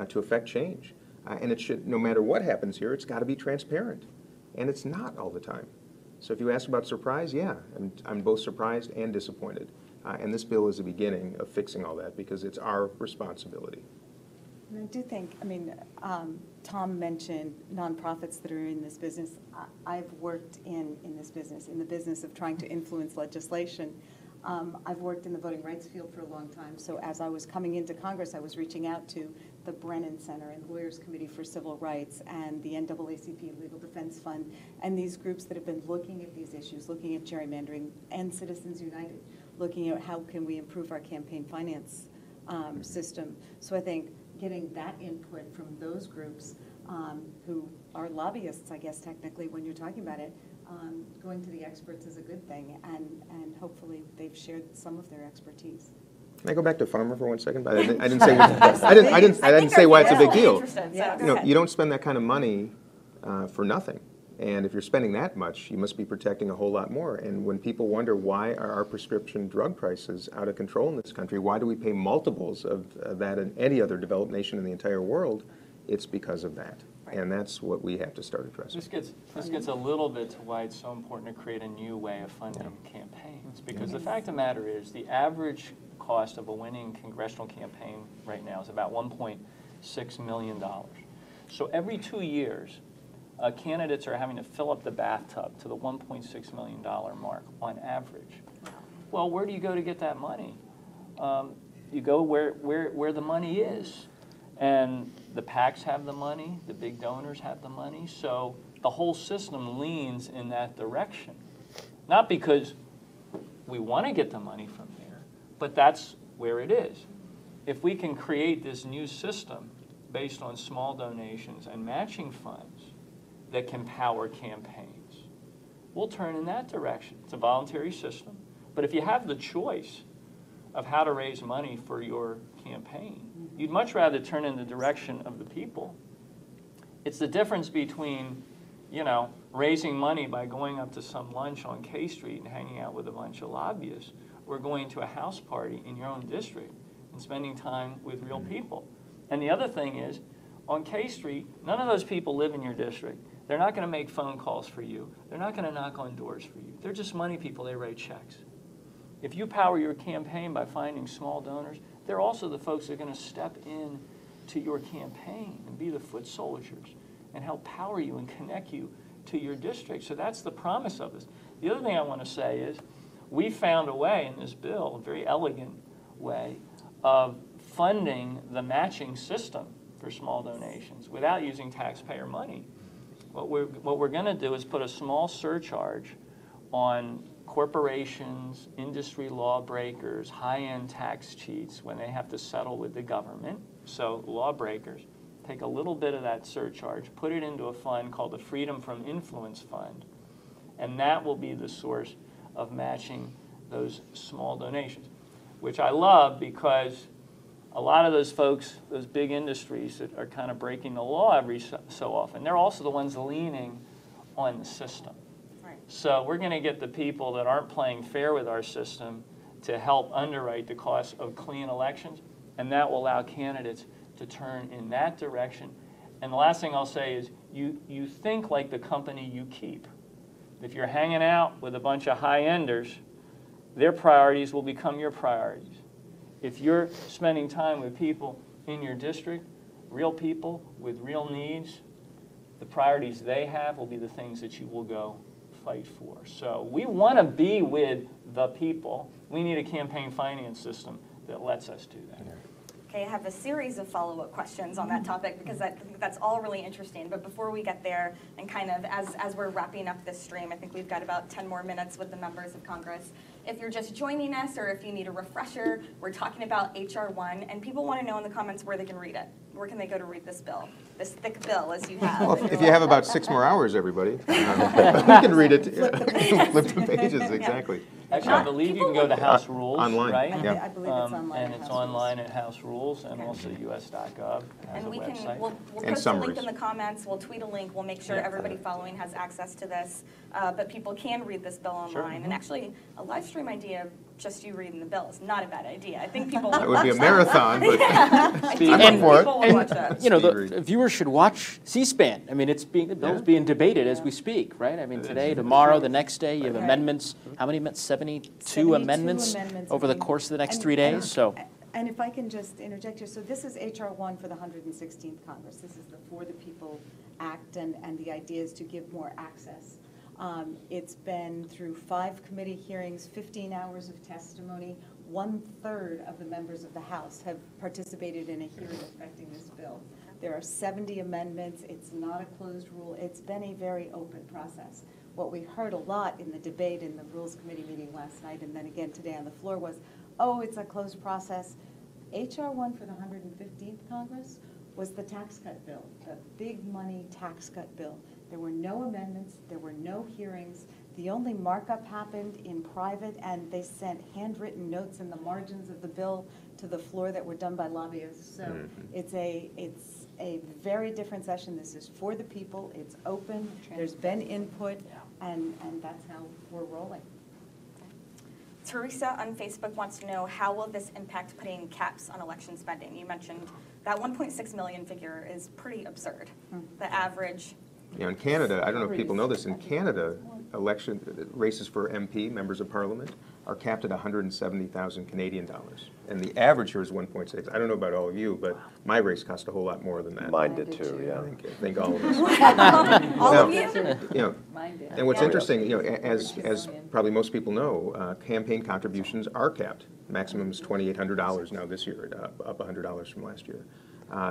to affect change. And it should, no matter what happens here, it's got to be transparent. And it's not all the time. So if you ask about surprise, yeah, I'm both surprised and disappointed. And this bill is a beginning of fixing all that because it's our responsibility. And I do think, I mean, Tom mentioned nonprofits that are in this business. I've worked in this business, in the business of trying to influence legislation. I've worked in the voting rights field for a long time, so as I was coming into Congress, I was reaching out to the Brennan Center and Lawyers Committee for Civil Rights and the NAACP Legal Defense Fund, and these groups that have been looking at these issues, looking at gerrymandering, and Citizens United, looking at how can we improve our campaign finance system. So I think getting that input from those groups who are lobbyists, I guess, technically, when you're talking about it. Going to the experts is a good thing, and hopefully they've shared some of their expertise. Can I go back to farmer for 1 second? I didn't say I didn't say why it's a big deal. You don't spend that kind of money for nothing. And if you're spending that much, you must be protecting a whole lot more. And when people wonder why are our prescription drug prices out of control in this country, why do we pay multiples of that in any other developed nation in the entire world, it's because of that. And that's what we have to start addressing. This gets a little bit to why it's so important to create a new way of funding campaigns. Because the fact of the matter is the average cost of a winning congressional campaign right now is about $1.6 million. So every 2 years, candidates are having to fill up the bathtub to the $1.6 million mark on average. Well, where do you go to get that money? You go where the money is. And the PACs have the money, the big donors have the money, so the whole system leans in that direction. Not because we want to get the money from there, but that's where it is. If we can create this new system based on small donations and matching funds that can power campaigns, we'll turn in that direction. It's a voluntary system, but if you have the choice of how to raise money for your campaign, you'd much rather turn in the direction of the people. It's the difference between, raising money by going up to some lunch on K Street and hanging out with a bunch of lobbyists, or going to a house party in your own district and spending time with real people. And the other thing is, on K Street, none of those people live in your district. They're not going to make phone calls for you. They're not going to knock on doors for you. They're just money people. They write checks. If you power your campaign by finding small donors, they're also the folks that are going to step in to your campaign and be the foot soldiers and help power you and connect you to your district. So that's the promise of this. The other thing I want to say is we found a way in this bill, a very elegant way, of funding the matching system for small donations without using taxpayer money. What we're going to do is put a small surcharge on corporations, industry lawbreakers, high-end tax cheats when they have to settle with the government. So lawbreakers take a little bit of that surcharge, put it into a fund called the Freedom from Influence Fund, and that will be the source of matching those small donations, which I love because a lot of those folks, those big industries that are kind of breaking the law every so often, they're also the ones leaning on the system. So we're going to get the people that aren't playing fair with our system to help underwrite the cost of clean elections, and that will allow candidates to turn in that direction. And the last thing I'll say is you think like the company you keep. If you're hanging out with a bunch of high-enders, their priorities will become your priorities. If you're spending time with people in your district, real people with real needs, the priorities they have will be the things that you will go fight for. So we want to be with the people. We need a campaign finance system that lets us do that. Okay, I have a series of follow-up questions on that topic because I think that's all really interesting. But before we get there, and kind of as we're wrapping up this stream, I think we've got about 10 more minutes with the members of Congress. If you're just joining us or if you need a refresher, we're talking about H.R. 1, and people want to know in the comments where they can read it. Where can they go to read this bill? This thick bill, as you have. Well, if you have about 6 more hours, everybody, we can read it. Flip the pages, exactly. Actually, I believe you can go to House Rules, online, right? yeah. I believe it's online. And it's online at House Rules, and also us.gov has a website. We'll post a link in the comments. We'll tweet a link. We'll make sure everybody following has access to this. But people can read this bill online. Sure. And actually, a live stream idea of just you reading the bill is not a bad idea. I think people That would would watch be a that. marathon, but I do think I'm for it. people would watch that. The viewers should watch C-SPAN. I mean, the bill's being debated as we speak, right? I mean, today, tomorrow, the next day, you have amendments. How many amendments? 72 amendments over the course of the next 3 days. So, and if I can just interject here, so this is H.R. 1 for the 116th Congress. This is the For the People Act, and the idea is to give more access. It's been through 5 committee hearings, 15 hours of testimony. 1/3 of the members of the House have participated in a hearing affecting this bill. There are 70 amendments. It's not a closed rule. It's been a very open process. What we heard a lot in the debate in the Rules Committee meeting last night and then again today on the floor was, oh, it's a closed process. H.R. 1 for the 115th Congress was the tax cut bill, the big money tax cut bill. There were no amendments, there were no hearings. The only markup happened in private, and they sent handwritten notes in the margins of the bill to the floor that were done by lobbyists. So it's a very different session. This is for the people, it's open, there's been input, and that's how we're rolling. Teresa on Facebook wants to know, how will this impact putting caps on election spending? You mentioned that 1.6 million figure is pretty absurd. The average. You know, in Canada, I don't know if people know this, in Canada, election races for MP, members of parliament, are capped at 170,000 Canadian dollars. And the average here is 1.6. I don't know about all of you, but my race cost a whole lot more than that. Mine did too, yeah. I think all of us. All of you? You know, and what's interesting, you know, as probably most people know, campaign contributions are capped. Maximum is $2,800 now this year, up $100 from last year.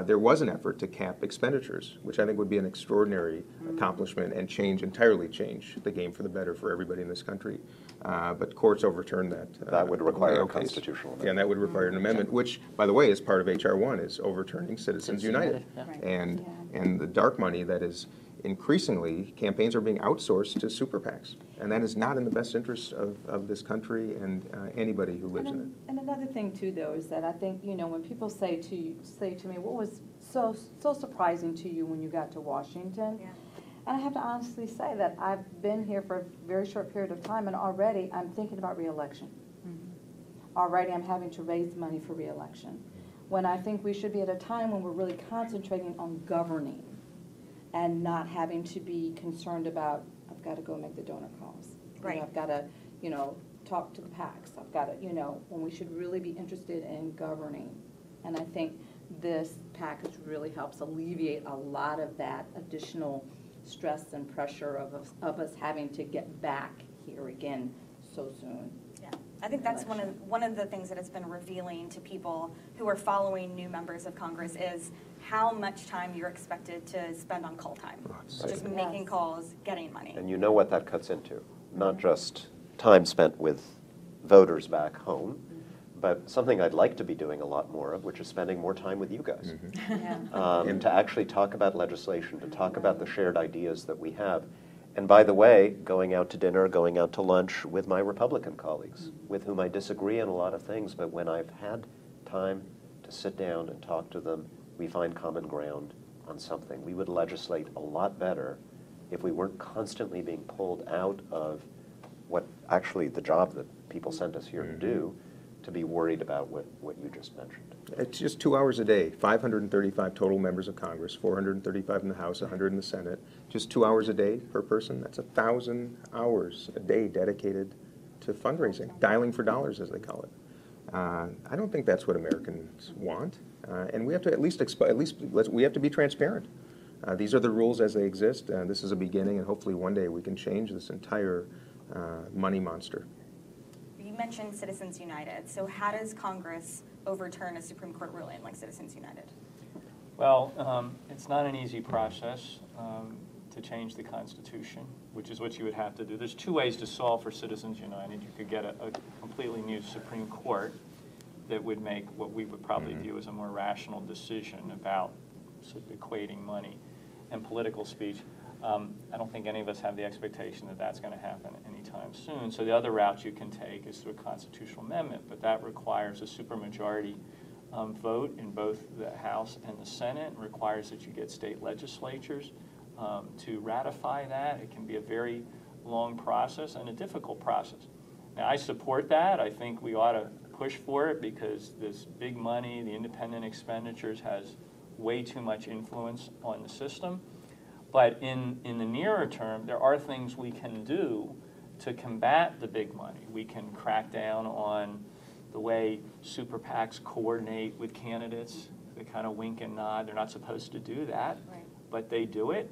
There was an effort to cap expenditures, which I think would be an extraordinary accomplishment and entirely change the game for the better for everybody in this country. But courts overturned that. That would require a constitutional amendment. Yeah, and that would require an amendment, which, by the way, is part of H.R. 1, is overturning Citizens United. And the dark money that is increasingly, campaigns are being outsourced to super PACs. And that is not in the best interest of this country and anybody who lives in it. And another thing, too, though, is that I think, you know, when people say to me, what was so surprising to you when you got to Washington? Yeah. And I have to honestly say that I've been here for a very short period of time, and already I'm thinking about re-election. Already I'm having to raise money for re-election. When I think we should be at a time when we're really concentrating on governing and not having to be concerned about, I've got to go make the donor calls. Right. You know, I've got to, you know, talk to the PACs. I've got to, you know, when we should really be interested in governing. And I think this package really helps alleviate a lot of that additional stress and pressure of us having to get back here again so soon. Yeah, I think that's one of the things that has been revealing to people who are following new members of Congress is how much time you're expected to spend on call time. Just making calls, getting money. And you know what that cuts into. Not just time spent with voters back home, but something I'd like to be doing a lot more of, which is spending more time with you guys. To actually talk about legislation, to talk about the shared ideas that we have. And by the way, going out to dinner, going out to lunch with my Republican colleagues, with whom I disagree on a lot of things, but when I've had time to sit down and talk to them, we find common ground on something. We would legislate a lot better if we weren't constantly being pulled out of what actually the job that people sent us here to do, to be worried about what you just mentioned. It's just 2 hours a day, 535 total members of Congress, 435 in the House, 100 in the Senate. Just 2 hours a day per person. That's 1,000 hours a day dedicated to fundraising, dialing for dollars, as they call it. I don't think that's what Americans want, and we have to we have to be transparent. These are the rules as they exist. This is a beginning, and hopefully one day we can change this entire money monster. You mentioned Citizens United. So how does Congress overturn a Supreme Court ruling like Citizens United? Well, it's not an easy process to change the Constitution, which is what you would have to do. There's two ways to solve for Citizens United. You could get a completely new Supreme Court that would make what we would probably view as a more rational decision about sort of equating money and political speech. I don't think any of us have the expectation that that's going to happen anytime soon. So the other route you can take is through a constitutional amendment, but that requires a supermajority vote in both the House and the Senate. It requires that you get state legislatures to ratify that. It can be a very long process and a difficult process. Now, I support that. I think we ought to push for it because this big money, the independent expenditures, has way too much influence on the system. But in the nearer term, there are things we can do to combat the big money. We can crack down on the way super PACs coordinate with candidates. They kind of wink and nod. They're not supposed to do that, but they do it.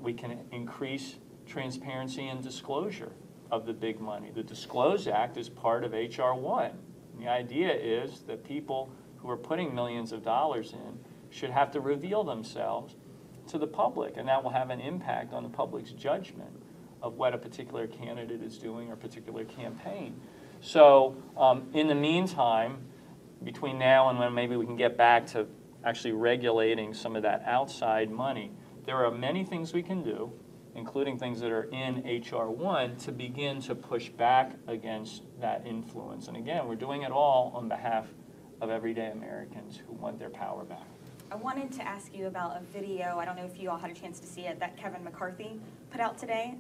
We can increase transparency and disclosure of the big money. The Disclose Act is part of H.R. 1. The idea is that people who are putting millions of dollars in should have to reveal themselves to the public, and that will have an impact on the public's judgment of what a particular candidate is doing or a particular campaign. So in the meantime, between now and when maybe we can get back to actually regulating some of that outside money. There are many things we can do, including things that are in H.R. 1, to begin to push back against that influence. And again, we're doing it all on behalf of everyday Americans who want their power back. I wanted to ask you about a video, I don't know if you all had a chance to see it, that Kevin McCarthy put out today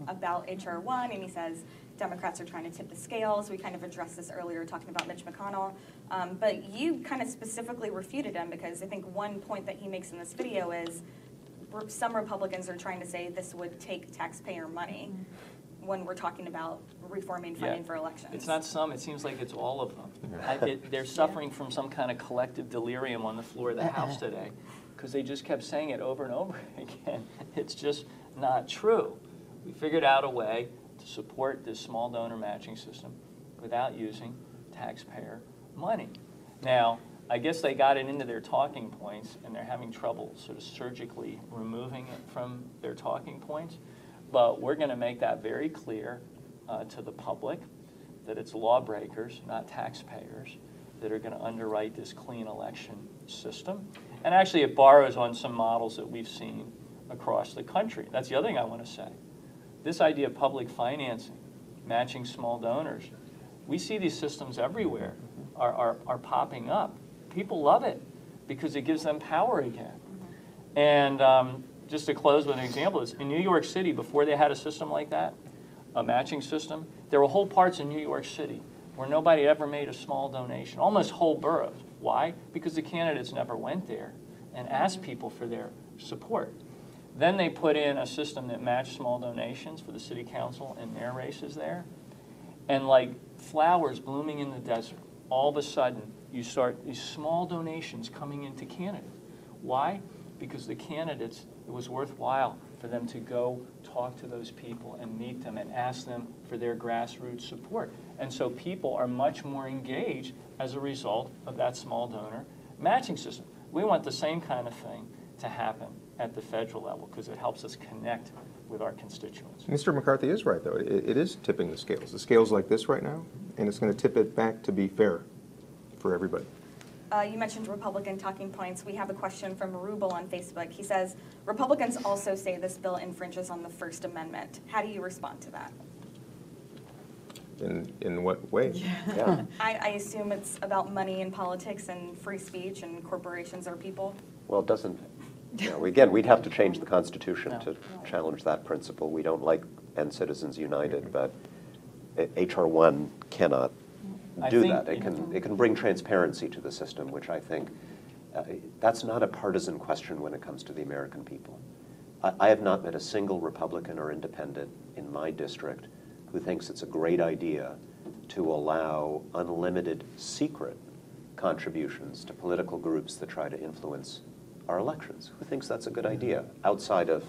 about H.R. 1, and he says Democrats are trying to tip the scales. We kind of addressed this earlier talking about Mitch McConnell, but you kind of specifically refuted him, because I think one point that he makes in this video is some Republicans are trying to say this would take taxpayer money when we're talking about reforming funding for elections. It's not some, it seems like it's all of them. They're suffering from some kind of collective delirium on the floor of the House today, because they just kept saying it over and over again. It's just not true. We figured out a way to support this small donor matching system without using taxpayer money. Now, I guess they got it into their talking points, and they're having trouble sort of surgically removing it from their talking points. But we're going to make that very clear to the public, that it's lawbreakers, not taxpayers, that are going to underwrite this clean election system. And actually, it borrows on some models that we've seen across the country. That's the other thing I want to say. This idea of public financing, matching small donors, we see these systems everywhere are popping up. People love it because it gives them power again. And just to close with an example, is in New York City, before they had a system like that, a matching system, there were whole parts in New York City where nobody ever made a small donation, almost whole boroughs. Why? Because the candidates never went there and asked people for their support. Then they put in a system that matched small donations for the city council and their races there. And like flowers blooming in the desert, all of a sudden you start these small donations coming into candidates. Why? Because the candidates, it was worthwhile for them to go talk to those people and meet them and ask them for their grassroots support. And so people are much more engaged as a result of that small donor matching system. We want the same kind of thing to happen at the federal level, because it helps us connect with our constituents. Mr. McCarthy is right, though. It is tipping the scales. The scale's like this right now, and it's going to tip it back to be fair for everybody. You mentioned Republican talking points. We have a question from Rubel on Facebook. He says, Republicans also say this bill infringes on the First Amendment. How do you respond to that? In what way? Yeah. I assume it's about money and politics and free speech and corporations are people. Well, it doesn't, again, we'd have to change the Constitution to challenge that principle. We don't like End Citizens United, but H.R. 1 cannot do that. It can bring transparency to the system, which I think, that's not a partisan question when it comes to the American people. I have not met a single Republican or independent in my district who thinks it's a great idea to allow unlimited secret contributions to political groups that try to influence our elections. Who thinks that's a good idea outside of,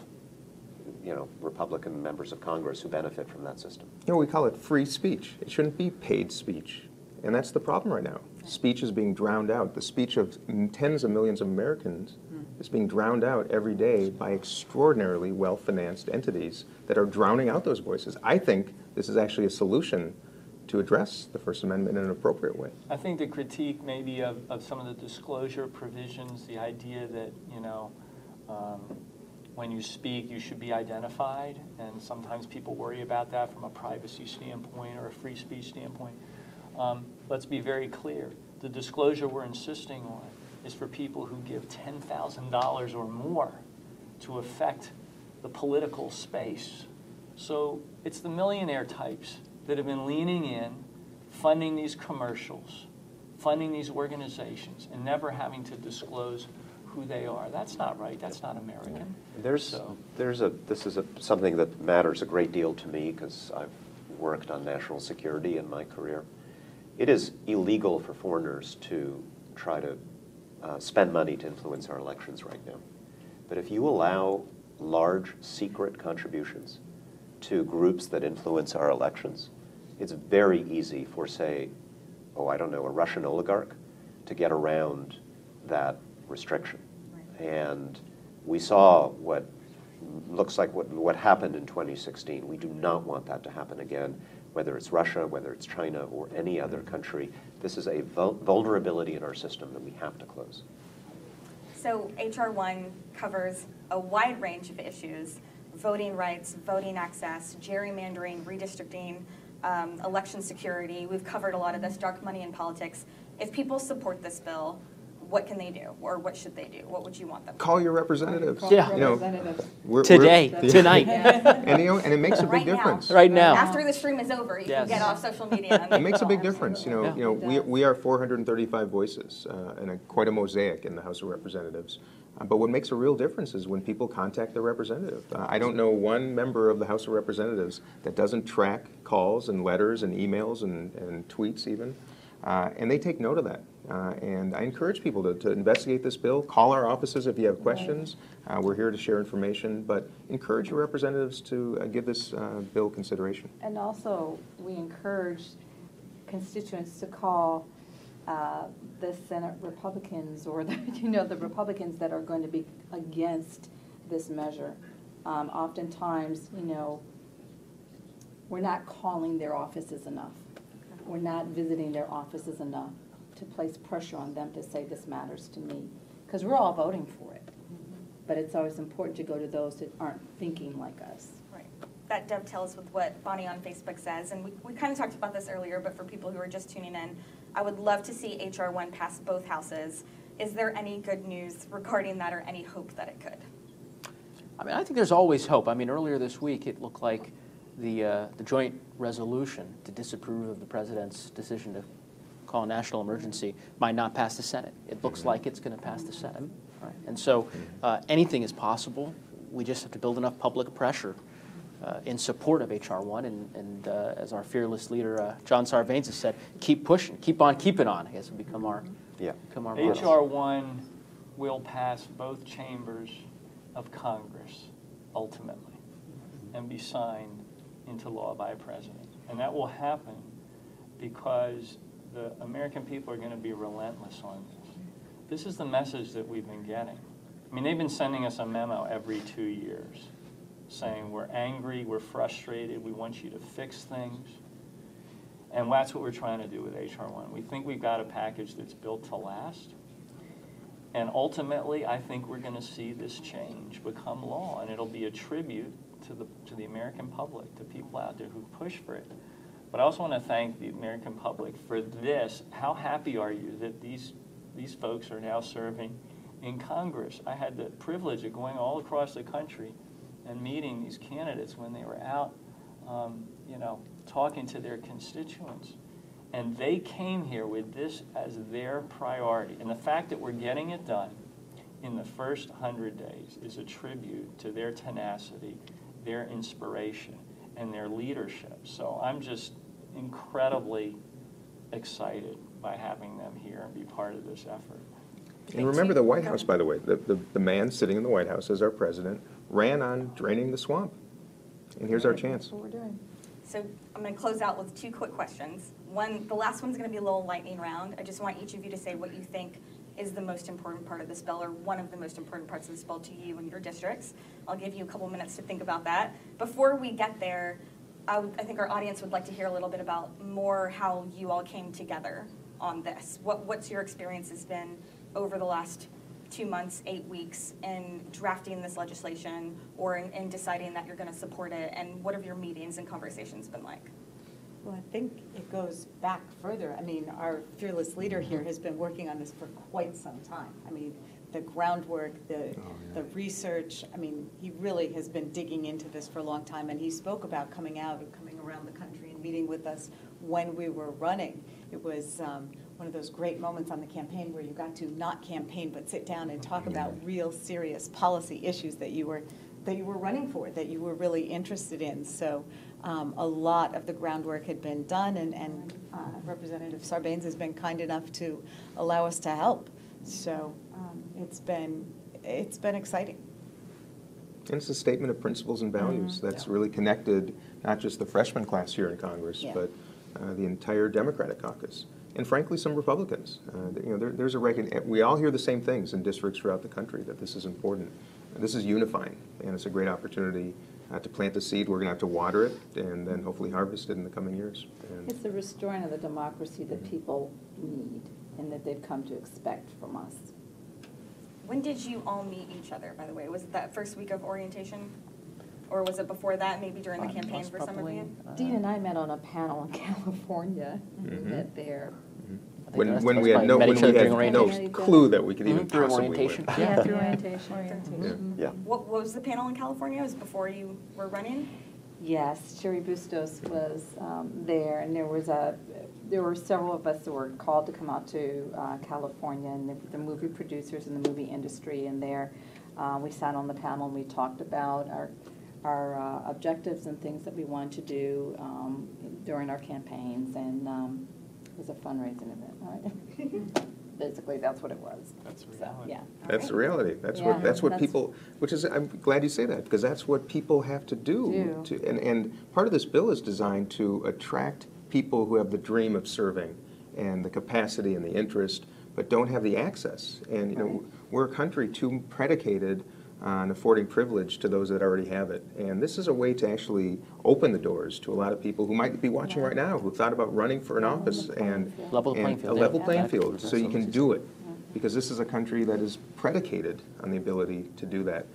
Republican members of Congress who benefit from that system? We call it free speech. It shouldn't be paid speech. And that's the problem right now. Speech is being drowned out. The speech of tens of millions of Americans is being drowned out every day by extraordinarily well-financed entities that are drowning out those voices. I think this is actually a solution to address the First Amendment in an appropriate way. I think the critique maybe of some of the disclosure provisions, the idea that, when you speak, you should be identified, and sometimes people worry about that from a privacy standpoint or a free speech standpoint. Let's be very clear. The disclosure we're insisting on is for people who give $10,000 or more to affect the political space. So it's the millionaire types that have been leaning in, funding these commercials, funding these organizations, and never having to disclose who they are. That's not right. That's not American. This is something that matters a great deal to me because I've worked on national security in my career. It is illegal for foreigners to try to spend money to influence our elections right now. But if you allow large secret contributions to groups that influence our elections, it's very easy for, say, a Russian oligarch to get around that restriction. Right. And we saw what looks like what happened in 2016. We do not want that to happen again, whether it's Russia, whether it's China, or any other country. This is a vulnerability in our system that we have to close. So HR 1 covers a wide range of issues: voting rights, voting access, gerrymandering, redistricting, election security. We've covered a lot of this, dark money in politics. If people support this bill, what can they do, or what should they do? What would you want them to do? Call your representatives. Yeah. You know, Today, tonight. And, you know, and it makes a big difference. Right now. After the stream is over, you can get off social media. And It makes a big call. difference. Yeah. We are 435 voices and quite a mosaic in the House of Representatives. But what makes a real difference is when people contact their representative. I don't know one member of the House of Representatives that doesn't track calls and letters and emails and tweets even. And they take note of that. And I encourage people to investigate this bill. Call our offices if you have questions. We're here to share information. But encourage your representatives to give this bill consideration. And also, we encourage constituents to call the Senate Republicans, or the Republicans that are going to be against this measure. Oftentimes, we're not calling their offices enough. We're not visiting their offices enough to place pressure on them to say this matters to me, because we're all voting for it. But it's always important to go to those that aren't thinking like us. Right. That dovetails with what Bonnie on Facebook says, and we kind of talked about this earlier, but for people who are just tuning in, I would love to see HR 1 pass both houses. Is there any good news regarding that, or any hope that it could? I mean, I think there's always hope. I mean, earlier this week, it looked like the joint resolution to disapprove of the president's decision to call a national emergency might not pass the Senate. It looks like it's going to pass the Senate. Right? And so anything is possible. We just have to build enough public pressure in support of HR 1. And as our fearless leader, John Sarbanes, has said, keep pushing, keep on keeping on, I guess will become our motto. HR 1 will pass both chambers of Congress, ultimately, and be signed into law by a president. And that will happen because the American people are going to be relentless on this. This is the message that we've been getting. I mean, they've been sending us a memo every 2 years saying we're angry, we're frustrated, we want you to fix things. And that's what we're trying to do with HR 1. We think we've got a package that's built to last. And ultimately, I think we're going to see this change become law, and it'll be a tribute to the American public, to people out there who push for it. But I also want to thank the American public for this. How happy are you that these folks are now serving in Congress? I had the privilege of going all across the country and meeting these candidates when they were out, talking to their constituents. And they came here with this as their priority. And the fact that we're getting it done in the first 100 days is a tribute to their tenacity, their inspiration, and their leadership. So I'm just incredibly excited by having them here and be part of this effort. And remember the White House, by the way, the man sitting in the White House as our president ran on draining the swamp. And here's our chance. That's what we're doing. So I'm going to close out with 2 quick questions. The last one's going to be a little lightning round. I just want each of you to say what you think is the most important part of this bill, or one of the most important parts of this bill to you and your districts. I'll give you a couple minutes to think about that. Before we get there, I think our audience would like to hear a little bit about more how you all came together on this. What's your experience has been over the last 2 months, 8 weeks in drafting this legislation, or in deciding that you're going to support it, and what have your meetings and conversations been like? Well, I think it goes back further. I mean, our fearless leader here has been working on this for quite some time. I mean, the groundwork, the research, I mean, he really has been digging into this for a long time, and he spoke about coming out and coming around the country and meeting with us when we were running. It was one of those great moments on the campaign where you got to not campaign but sit down and talk about real serious policy issues that you were running for, that you were really interested in. So a lot of the groundwork had been done, and Representative Sarbanes has been kind enough to allow us to help. So it's been exciting. And it's a statement of principles and values that's really connected not just the freshman class here in Congress, but the entire Democratic caucus, and frankly, some Republicans. There's a we all hear the same things in districts throughout the country, that this is important. This is unifying, and it's a great opportunity to plant the seed. We're going to have to water it and then hopefully harvest it in the coming years. And it's the restoring of the democracy that people need and that they've come to expect from us. When did you all meet each other, by the way? Was it that first week of orientation? Or was it before that, maybe during the campaign for some of you? Dean and I met on a panel in California. We met there. When we had no clue that we could even possibly orientation. win. Yeah, through orientation. Yeah. What was the panel in California? It was before you were running? Yes, Sherry Bustos was there, and there were several of us that were called to come out to California, and the movie producers in the movie industry, and there we sat on the panel and we talked about our objectives and things that we wanted to do during our campaigns, and it was a fundraising event, right? Basically, that's what it was. That's So, reality. yeah. That's the reality. That's Yeah, what people, which is, I'm glad you say that, because that's what people have to do. And part of this bill is designed to attract people who have the dream of serving and the capacity and the interest, but don't have the access. And, you know, we're a country too predicated on affording privilege to those that already have it. And this is a way to actually open the doors to a lot of people who might be watching right now, who thought about running for an office and Level the playing field. a level playing field, so you can do it. Because this is a country that is predicated on the ability to do that.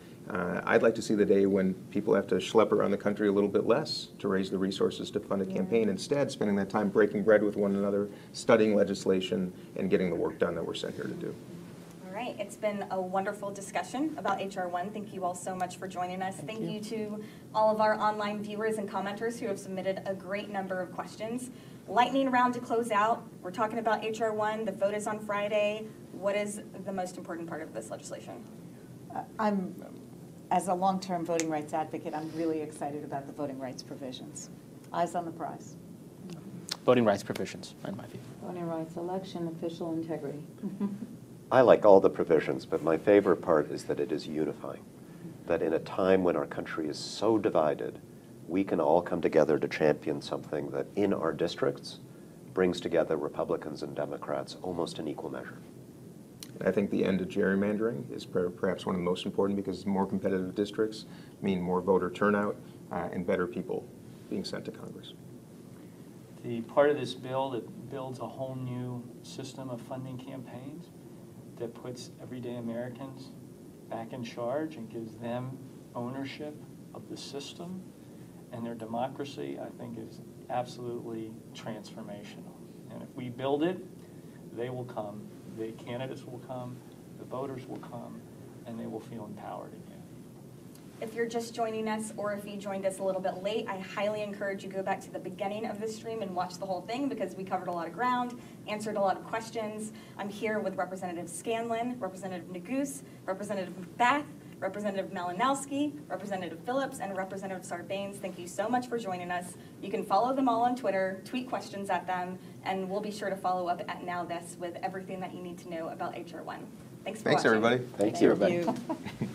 I'd like to see the day when people have to schlep around the country a little bit less to raise the resources to fund a campaign, instead spending that time breaking bread with one another, studying legislation, and getting the work done that we're sent here to do. All right, it's been a wonderful discussion about HR 1. Thank you all so much for joining us. Thank you to all of our online viewers and commenters who have submitted a great number of questions. Lightning round to close out. We're talking about HR 1. The vote is on Friday. What is the most important part of this legislation? As a long-term voting rights advocate, I'm really excited about the voting rights provisions. Eyes on the prize. Voting rights provisions, in my view. Voting rights, election, official integrity. I like all the provisions, but my favorite part is that it is unifying. That in a time when our country is so divided, we can all come together to champion something that in our districts brings together Republicans and Democrats almost in equal measure. I think the end of gerrymandering is perhaps one of the most important, because more competitive districts mean more voter turnout and better people being sent to Congress. The part of this bill that builds a whole new system of funding campaigns that puts everyday Americans back in charge and gives them ownership of the system and their democracy, I think is absolutely transformational. And if we build it, they will come. The candidates will come, the voters will come, and they will feel empowered again. If you're just joining us, or if you joined us a little bit late, I highly encourage you go back to the beginning of the stream and watch the whole thing, because we covered a lot of ground, answered a lot of questions. I'm here with Representative Scanlon, Representative Neguse, Representative McBath, Representative Malinowski, Representative Phillips, and Representative Sarbanes. Thank you so much for joining us. You can follow them all on Twitter, tweet questions at them, and we'll be sure to follow up at NowThis with everything that you need to know about HR 1. Thanks for watching. Thanks, everybody. Thank you. Thank you.